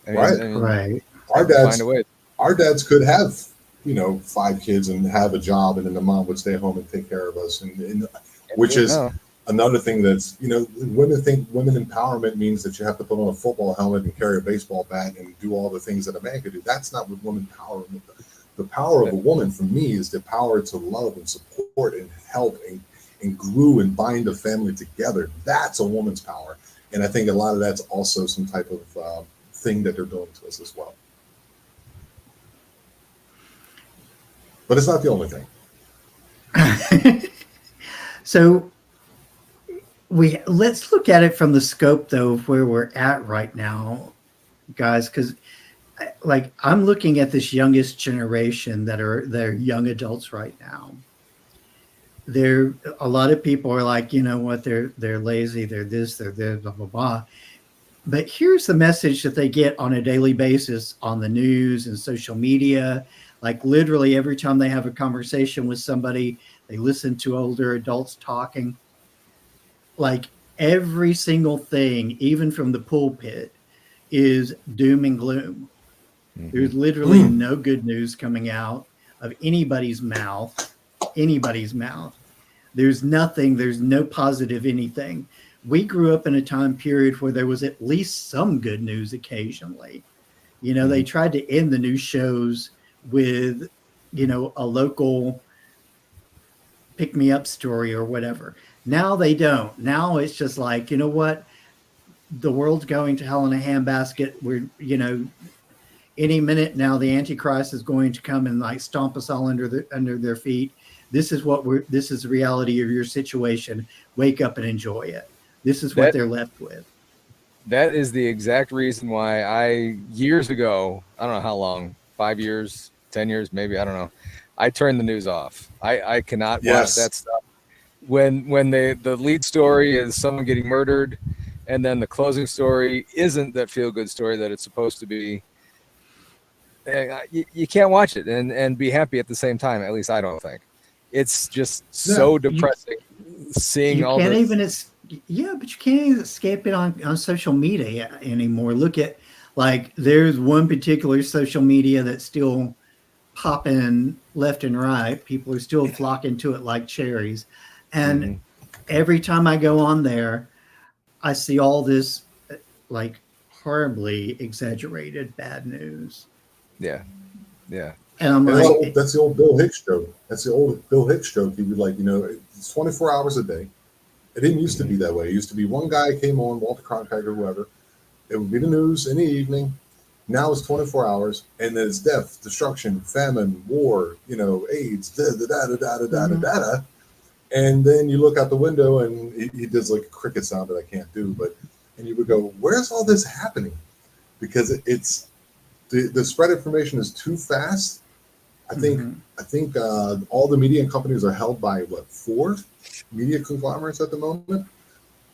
[SPEAKER 2] Right.
[SPEAKER 3] Right.
[SPEAKER 2] Our
[SPEAKER 1] find a way.
[SPEAKER 2] dads could have 5 kids and have a job, and then the mom would stay home and take care of us, and which is
[SPEAKER 1] No.
[SPEAKER 2] Another thing that's, women think women empowerment means that you have to put on a football helmet and carry a baseball bat and do all the things that a man could do. That's not what woman empowerment. The power of a woman, for me, is the power to love and support and help and glue and bind a family together. That's a woman's power. And I think a lot of that's also some type of thing that they're doing to us as well. But it's not the only thing.
[SPEAKER 3] So let's look at it from the scope, though, of where we're at right now, guys, because like I'm looking at this youngest generation they're young adults right now. A lot of people are like, you know what, they're lazy, they're this, they're blah, blah, blah. But here's the message that they get on a daily basis on the news and social media. Like literally every time they have a conversation with somebody, they listen to older adults talking. Like every single thing, even from the pulpit, is doom and gloom. Mm-hmm. There's literally no good news coming out of anybody's mouth. There's nothing, there's no positive anything. We grew up in a time period where there was at least some good news occasionally. They tried to end the news shows with, a local pick-me-up story or whatever. Now they don't. Now it's just like, you know what? The world's going to hell in a handbasket. We're, any minute now the Antichrist is going to come and like stomp us all under their feet. This is the reality of your situation. Wake up and enjoy it. This is what they're left with.
[SPEAKER 1] That is the exact reason why I, years ago, I don't know how long, 5 years, 10 years, maybe, I don't know. I turned the news off. I cannot watch that stuff. When the lead story is someone getting murdered, and then the closing story isn't that feel-good story that it's supposed to be, you can't watch it and be happy at the same time. At least I don't think. It's just so depressing seeing all this.
[SPEAKER 3] But you can't even escape it on social media anymore. Look at, like, there's one particular social media that's still popping left and right. People are still flocking to it like cherries. And every time I go on there, I see all this like horribly exaggerated bad news.
[SPEAKER 2] Yeah.
[SPEAKER 3] And I'm like,
[SPEAKER 2] that's the old Bill Hicks joke. He would like, it's 24 hours a day. It didn't used to be that way. It used to be one guy came on, Walter Cronkite or whoever. It would be the news in the evening. Now it's 24 hours, and then it's death, destruction, famine, war, AIDS, And then you look out the window, and he does like a cricket sound that I can't do, and you would go, where's all this happening? Because it's the spread information is too fast. I think all the media companies are held by 4 media conglomerates at the moment.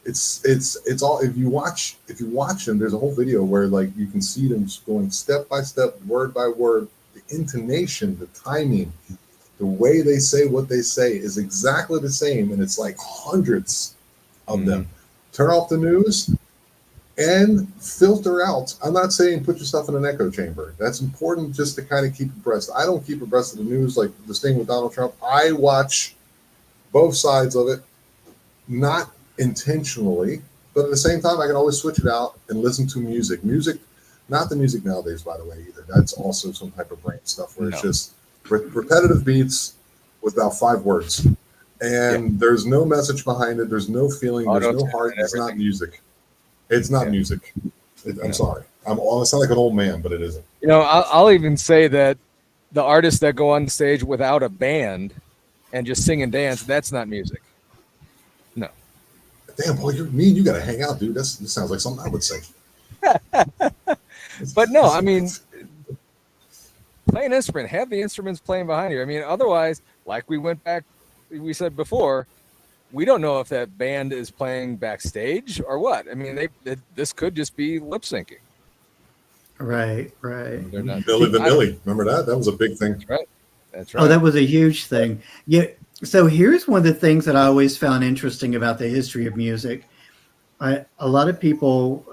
[SPEAKER 2] It's all, if you watch them, there's a whole video where like you can see them going step by step, word by word. The intonation, the timing, the way they say what they say is exactly the same, and it's like hundreds of them. Turn off the news and filter out. I'm not saying put yourself in an echo chamber. That's important just to kind of keep abreast. I don't keep abreast of the news like this thing with Donald Trump. I watch both sides of it, not intentionally, but at the same time, I can always switch it out and listen to music. Music, not the music nowadays, by the way, either. That's also some type of brain stuff where it's just repetitive beats with about 5 words. And there's no message behind it. There's no feeling. There's no heart. It's not music. It's not music. I'm sorry. I sound like an old man, but it isn't.
[SPEAKER 1] I'll even say that the artists that go on stage without a band and just sing and dance, that's not music. No.
[SPEAKER 2] Damn, boy, you got to hang out, dude. This sounds like something I would say.
[SPEAKER 1] But no, I mean, play an instrument. Have the instruments playing behind you. I mean, otherwise, like we said before, we don't know if that band is playing backstage or what. I mean, this could just be lip syncing.
[SPEAKER 3] Right.
[SPEAKER 2] They're not. Billy Vanilli, remember that? That was a big thing.
[SPEAKER 1] That's right.
[SPEAKER 3] Oh, that was a huge thing. Yeah. So here's one of the things that I always found interesting about the history of music. A lot of people,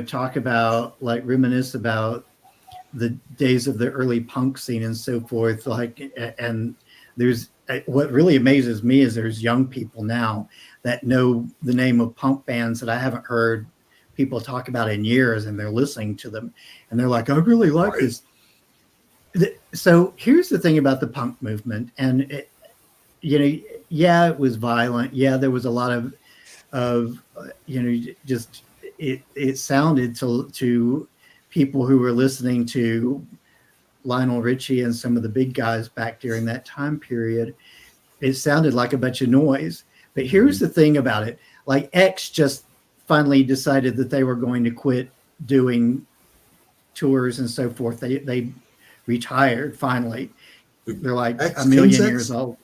[SPEAKER 3] talk about, like, reminisce about the days of the early punk scene and so forth. Like, and there's what really amazes me is there's young people now that know the name of punk bands that I haven't heard people talk about in years, and they're listening to them and they're like, I really like this. So here's the thing about the punk movement, and it was violent. Yeah, there was a lot of just it sounded to people who were listening to Lionel Richie and some of the big guys back during that time period, it sounded like a bunch of noise. But here's the thing about it. Like X just finally decided that they were going to quit doing tours and so forth. They retired finally. They're like
[SPEAKER 2] X,
[SPEAKER 3] a million
[SPEAKER 2] King's
[SPEAKER 3] years
[SPEAKER 2] X?
[SPEAKER 3] old.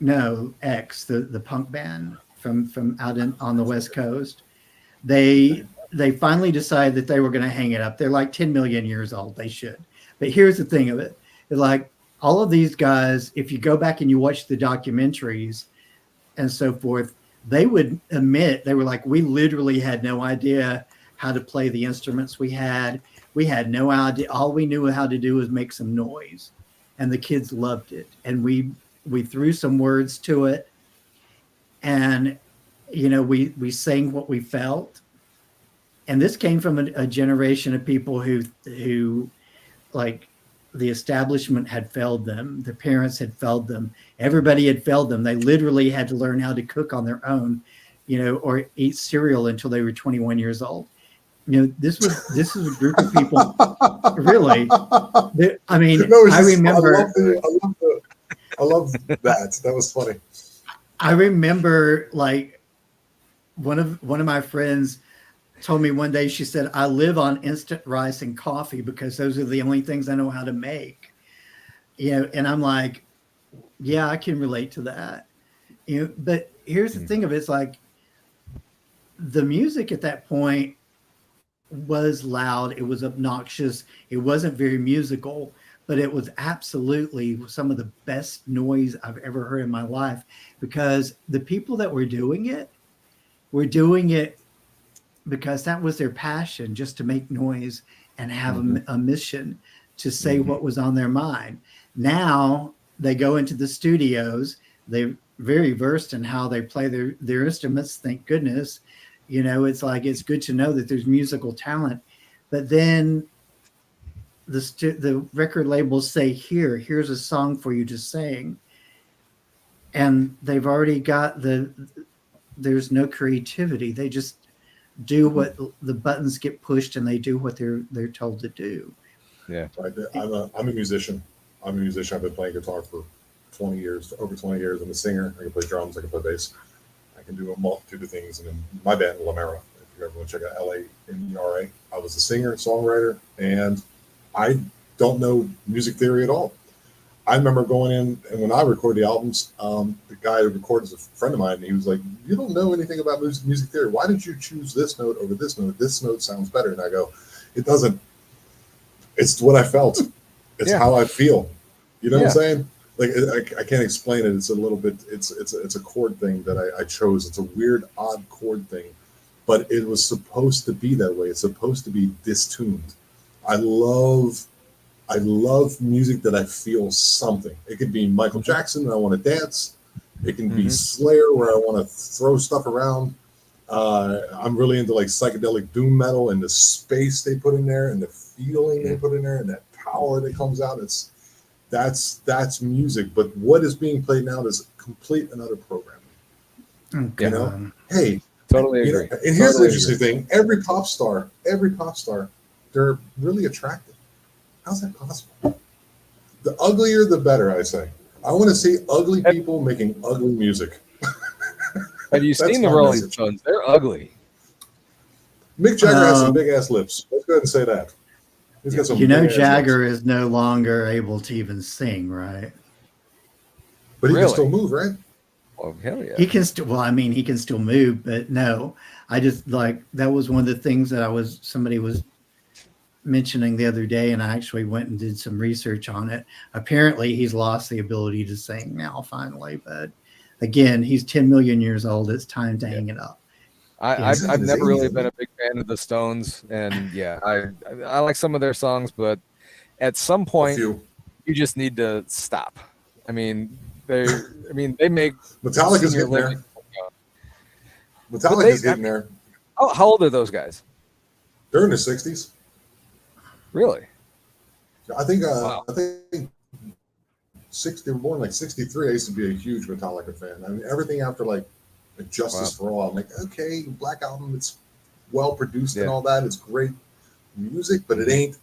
[SPEAKER 3] No, X, the punk band from out on the West Coast. They finally decided that they were going to hang it up. They're like 10 million years old. They should. But here's the thing of it. It's like all of these guys, if you go back and you watch the documentaries and so forth, they would admit, they were like, we literally had no idea how to play the instruments we had. We had no idea. All we knew how to do was make some noise. And the kids loved it. And we threw some words to it. And, we sang what we felt. And this came from a generation of people who like the establishment had failed them. The parents had failed them. Everybody had failed them. They literally had to learn how to cook on their own, or eat cereal until they were 21 years old. This is a group of people. Really, I mean, I remember.
[SPEAKER 2] I love that. That was funny.
[SPEAKER 3] I remember, like, one of my friends told me one day, she said, I live on instant rice and coffee because those are the only things I know how to make. And I'm like, yeah, I can relate to that. But here's the thing of it, it's like the music at that point was loud, it was obnoxious, it wasn't very musical, but it was absolutely some of the best noise I've ever heard in my life, because the people that were doing it because that was their passion, just to make noise and have a mission to say what was on their mind. Now they go into the studios, they're very versed in how they play their instruments, thank goodness. It's like, it's good to know that there's musical talent. But then the record labels say, here's a song for you to sing. And they've already got there's no creativity. They just do what the buttons get pushed, and they do what they're told to do.
[SPEAKER 1] Yeah.
[SPEAKER 2] I'm a musician. I've been playing guitar for 20 years, over 20 years. I'm a singer. I can play drums. I can play bass. I can do a multitude of things. And in my band, Lamera, if you ever want to check out LAMERA, I was a singer, songwriter, and I don't know music theory at all. I remember going in, and when I recorded the albums, the guy who recorded is a friend of mine, and he was like, you don't know anything about music theory. Why did you choose this note over this note? This note sounds better. And I go, it doesn't. It's what I felt. It's how I feel. You know what I'm saying? Like, I can't explain it. It's a little bit, it's a chord thing that I chose. It's a weird, odd chord thing, but it was supposed to be that way. It's supposed to be distuned. I love music that I feel something. It could be Michael Jackson and I want to dance. It can be Slayer where I want to throw stuff around. I'm really into like psychedelic doom metal and the space they put in there and the feeling they put in there and that power that comes out. That's music. But what is being played now is complete and utter programming.
[SPEAKER 3] Okay.
[SPEAKER 2] Hey,
[SPEAKER 1] totally agree.
[SPEAKER 2] And here's the interesting thing: every pop star, they're really attractive. How's that possible? The uglier, the better, I say. I want to see ugly people making ugly music.
[SPEAKER 1] Have you seen the Rolling Stones? They're ugly.
[SPEAKER 2] Mick Jagger has some big ass lips. Let's go ahead and say that. He's got some
[SPEAKER 3] Jagger is no longer able to even sing, right?
[SPEAKER 2] But he can still move, right?
[SPEAKER 1] Oh, hell yeah.
[SPEAKER 3] He can still, he can still move, but no. I just that was one of the things that somebody was mentioning the other day, and I actually went and did some research on it. Apparently he's lost the ability to sing now finally, but again, he's 10 million years old. It's time to hang it up.
[SPEAKER 1] I've never really been a big fan of the Stones, and I like some of their songs, but at some point you just need to stop. I mean, they make
[SPEAKER 2] Metallica's
[SPEAKER 1] senior
[SPEAKER 2] getting there.
[SPEAKER 1] living.
[SPEAKER 2] Metallica's getting there.
[SPEAKER 1] How old are those guys?
[SPEAKER 2] They're in their 60s.
[SPEAKER 1] Really?
[SPEAKER 2] I think.
[SPEAKER 1] Wow.
[SPEAKER 2] I think they were born like 63. I used to be a huge Metallica fan. I mean, everything after like Justice for All, I'm like, okay, Black Album, it's well produced and all that. It's great music, but it ain't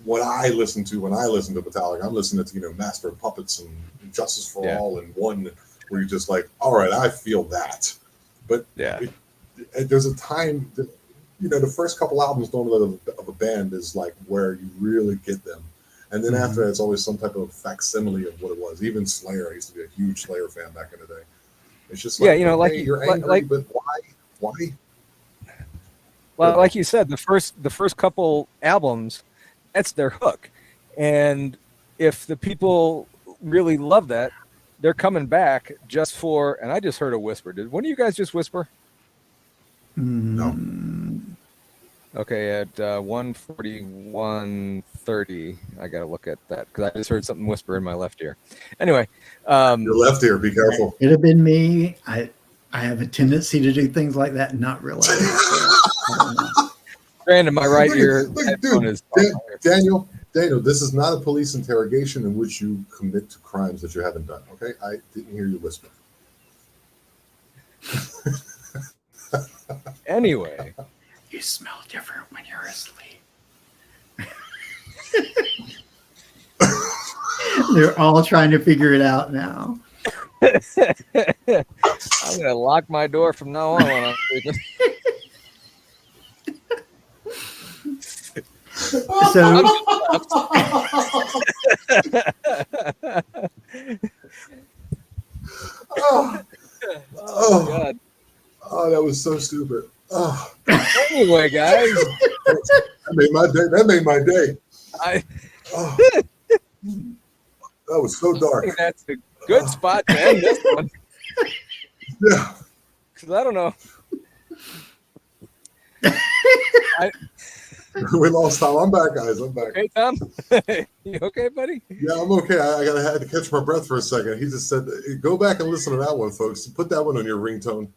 [SPEAKER 2] what I listen to when I listen to Metallica. I'm listening to Master of Puppets and Justice for All and one where you're just like, all right, I feel that. But there's a time that the first couple albums of a band is like where you really get them. And then after that, it's always some type of facsimile of what it was. Even Slayer, I used to be a huge Slayer fan back in the day. It's just like, you're angry, but why? Why?
[SPEAKER 1] Well, like you said, the first couple albums, that's their hook. And if the people really love that, they're coming back just for. And I just heard a whisper. Did one of you guys just whisper?
[SPEAKER 2] No.
[SPEAKER 1] Okay, at 1:41:30, I got to look at that because I just heard something whisper in my left ear. Anyway,
[SPEAKER 2] your left ear, be careful.
[SPEAKER 3] It'd have been me. I have a tendency to do things like that and not realize it.
[SPEAKER 1] Brandon, my right ear headphone is
[SPEAKER 2] Daniel, this is not a police interrogation in which you commit to crimes that you haven't done. Okay, I didn't hear you whisper.
[SPEAKER 1] Anyway.
[SPEAKER 3] You smell different when you're asleep. They're all trying to figure it out now.
[SPEAKER 1] I'm gonna lock my door from now on when I'm sleeping. Oh God.
[SPEAKER 2] Oh, that was so stupid. Oh.
[SPEAKER 1] Anyway, guys,
[SPEAKER 2] that made my day. That was so dark.
[SPEAKER 1] I think that's a good spot to end this one.
[SPEAKER 2] Yeah.
[SPEAKER 1] Because I don't know.
[SPEAKER 2] We lost Tom. I'm back, guys. I'm back.
[SPEAKER 1] Hey, Tom. You okay, buddy?
[SPEAKER 2] Yeah, I'm okay. I had to catch my breath for a second. He just said, "Go back and listen to that one, folks. Put that one on your ringtone."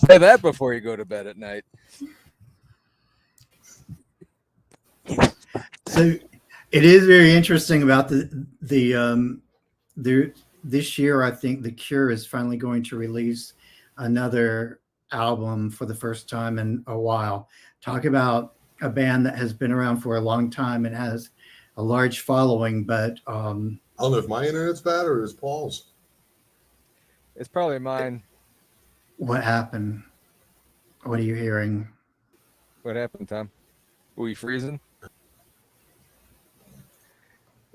[SPEAKER 1] Say that before you go to bed at night.
[SPEAKER 3] So it is very interesting about this year. I think The Cure is finally going to release another album for the first time in a while. Talk about a band that has been around for a long time and has a large following, but
[SPEAKER 2] I don't know if my internet's bad or is Paul's.
[SPEAKER 1] It's probably mine.
[SPEAKER 3] What happened? What are you hearing?
[SPEAKER 1] What happened, Tom? Were you freezing?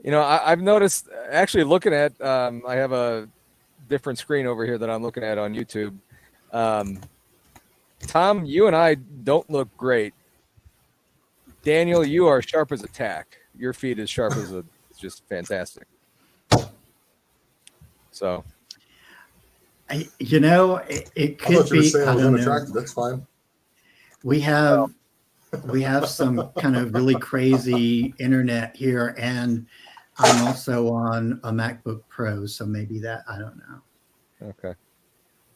[SPEAKER 1] I've noticed, actually looking at, I have a different screen over here that I'm looking at on YouTube. Tom, you and I don't look great. Daniel, you are sharp as a tack. Your feed is sharp as it's just fantastic. So,
[SPEAKER 3] it could be. I don't know.
[SPEAKER 2] That's fine.
[SPEAKER 3] We have some kind of really crazy internet here, and I'm also on a MacBook Pro, so maybe that, I don't know.
[SPEAKER 1] Okay.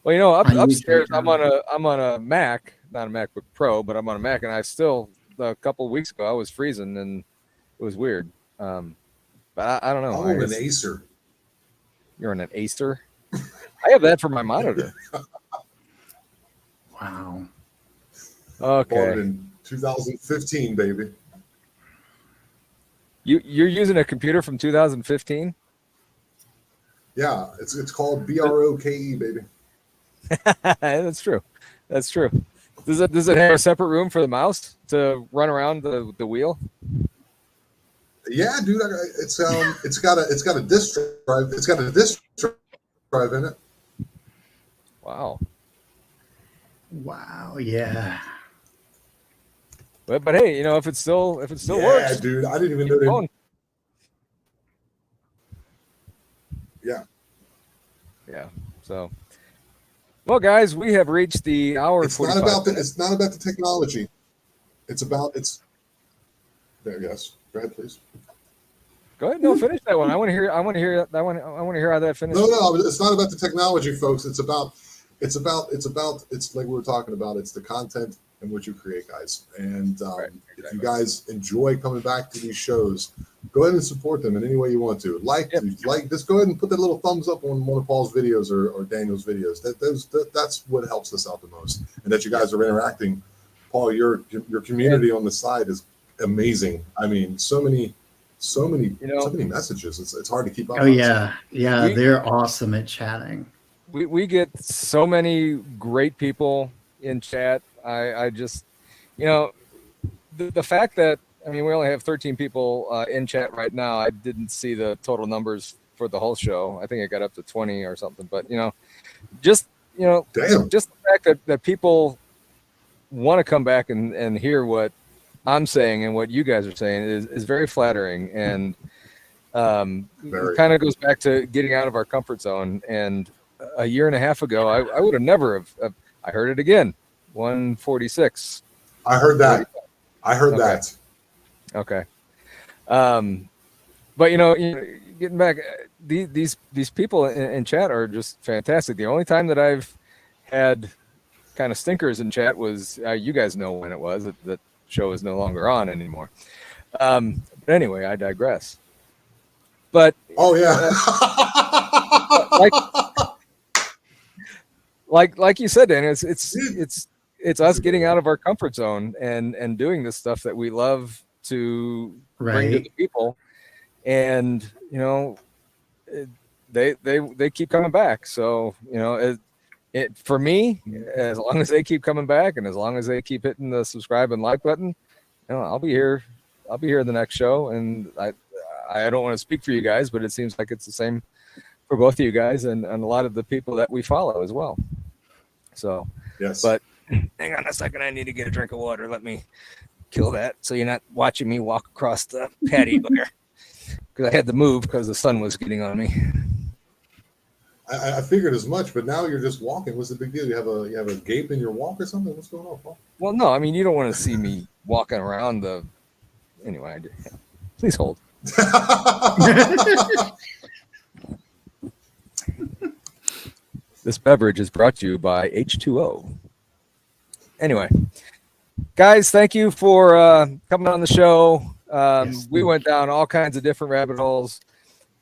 [SPEAKER 1] Well, upstairs I'm on a Mac, not a MacBook Pro, but I'm on a Mac, and I still a couple of weeks ago I was freezing and it was weird. But I don't know.
[SPEAKER 2] I'm on an Acer.
[SPEAKER 1] You're on an Acer? I have that for my monitor.
[SPEAKER 3] Wow.
[SPEAKER 1] Okay.
[SPEAKER 2] Bought it in 2015, baby.
[SPEAKER 1] You're using a computer from 2015?
[SPEAKER 2] Yeah, it's called BROKE, baby.
[SPEAKER 1] That's true. That's true. Does it have a separate room for the mouse to run around the wheel?
[SPEAKER 2] Yeah, dude. It's got a disk drive. It's got a disk drive in it.
[SPEAKER 1] Wow.
[SPEAKER 3] Wow. Yeah.
[SPEAKER 1] But hey, if it still works.
[SPEAKER 2] Yeah, dude. I didn't even know that. Yeah.
[SPEAKER 1] Yeah. So, well, guys, we have reached the hour.
[SPEAKER 2] It's not about the technology. It's about Yes. Go ahead, please.
[SPEAKER 1] Go ahead. No, finish that one. I want to hear. I want to hear. I want to hear how that finishes.
[SPEAKER 2] No. It's not about the technology, folks. It's like we were talking about. It's the content and what you create, guys. And
[SPEAKER 1] Right,
[SPEAKER 2] if you guys enjoy coming back to these shows, go ahead and support them in any way you want to. Just go ahead and put that little thumbs up on one of Paul's videos or Daniel's videos. That's what helps us out the most. And that you guys are interacting. Paul, your community on the side is amazing. I mean, so many messages. It's hard to keep up.
[SPEAKER 3] Oh yeah, they're awesome at chatting.
[SPEAKER 1] We get so many great people in chat. I just, the fact that, I mean, we only have 13 people in chat right now. I didn't see the total numbers for the whole show. I think it got up to 20 or something. But just the fact that people want to come back and hear what I'm saying and what you guys are saying is very flattering, and it kind of goes back to getting out of our comfort zone. And a year and a half ago, I would have never have. I heard it again, 146.
[SPEAKER 2] I heard that. That.
[SPEAKER 1] Okay. But getting back, these people in chat are just fantastic. The only time that I've had kind of stinkers in chat was, you guys know when it was. That show is no longer on anymore. But anyway, I digress. But like you said, Dan, it's us getting out of our comfort zone and doing this stuff that we love to bring to the people, and they keep coming back. So it for me, as long as they keep coming back and as long as they keep hitting the subscribe and like button, I'll be here the next show. And I don't want to speak for you guys, but it seems like it's the same for both of you guys and a lot of the people that we follow as well. So
[SPEAKER 2] yes,
[SPEAKER 1] but hang on a second, I need to get a drink of water. Let me kill that so you're not watching me walk across the patio here, because I had to move because the sun was getting on me.
[SPEAKER 2] I figured as much, but now you're just walking. What's the big deal? You have a gape in your walk or something? What's going on, Paul?
[SPEAKER 1] Well, no, I mean, you don't want to see me walking around the. Anyway, please hold. This beverage is brought to you by H2O. Anyway, guys, thank you for coming on the show.
[SPEAKER 3] Yes.
[SPEAKER 1] We went down all kinds of different rabbit holes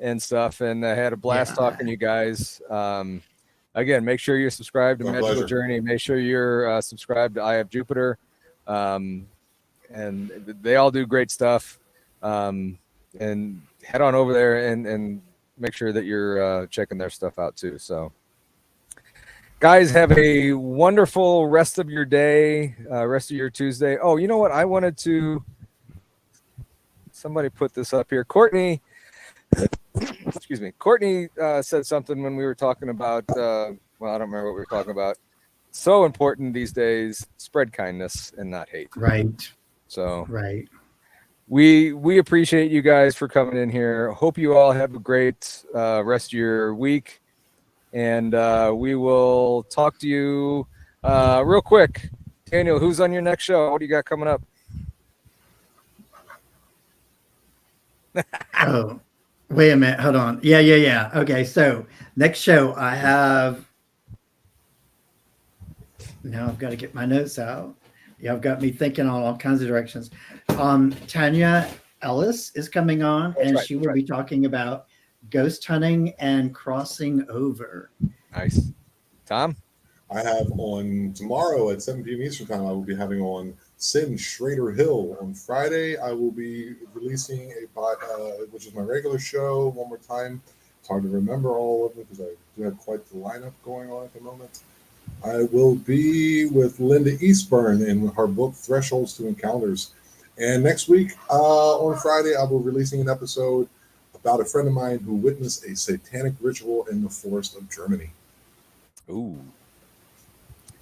[SPEAKER 1] and stuff, and I had a blast talking to you guys. Again, make sure you're subscribed to Magickal Journey. Make sure you're subscribed to Eye of Jupiter. And they all do great stuff. And head on over there and make sure that you're checking their stuff out too. So guys, have a wonderful rest of your day, rest of your Tuesday. Oh, you know what? I wanted to, somebody put this up here. Courtney, excuse me. Courtney said something when we were talking about, well, I don't remember what we were talking about. So important these days, spread kindness and not hate.
[SPEAKER 3] Right.
[SPEAKER 1] So
[SPEAKER 3] right.
[SPEAKER 1] We appreciate you guys for coming in here. Hope you all have a great rest of your week. And we will talk to you real quick. Daniel, who's on your next show? What do you got coming up?
[SPEAKER 3] Oh, wait a minute. Hold on. Yeah. Okay, so next show I have. Now I've got to get my notes out. Yeah, I've got me thinking on all kinds of directions. Tanya Ellis is coming on, and she will be talking about ghost hunting and crossing over.
[SPEAKER 1] Nice. Tom?
[SPEAKER 2] I have on tomorrow at 7 p.m. Eastern Time, I will be having on Sin Schrader Hill. On Friday, I will be releasing which is my regular show. One more time. It's hard to remember all of them because I do have quite the lineup going on at the moment. I will be with Linda Eastburn in her book Thresholds to Encounters. And next week, on Friday, I will be releasing an episode about a friend of mine who witnessed a satanic ritual in the forest of Germany.
[SPEAKER 1] Ooh.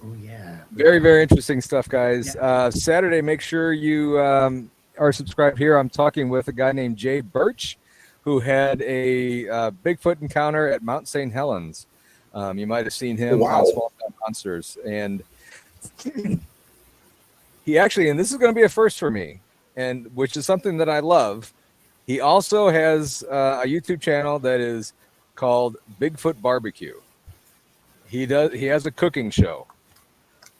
[SPEAKER 3] Oh, yeah.
[SPEAKER 1] Very, very interesting stuff, guys. Yeah. Saturday, make sure you are subscribed here. I'm talking with a guy named Jay Birch, who had a Bigfoot encounter at Mount St. Helens. You might have seen him on Small Town Monsters. And he actually, and this is going to be a first for me, and which is something that I love. He also has a YouTube channel that is called Bigfoot Barbecue. He has a cooking show.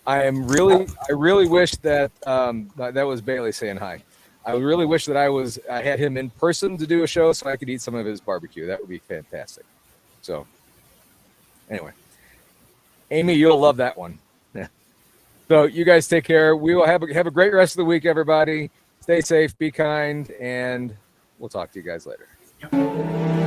[SPEAKER 1] I really wish that that was Bailey saying hi. I really wish that I had him in person to do a show so I could eat some of his barbecue. That would be fantastic. So anyway, Amy, you'll love that one. Yeah. So you guys take care. We will have a great rest of the week, everybody. Stay safe, be kind, and we'll talk to you guys later.
[SPEAKER 3] Yep.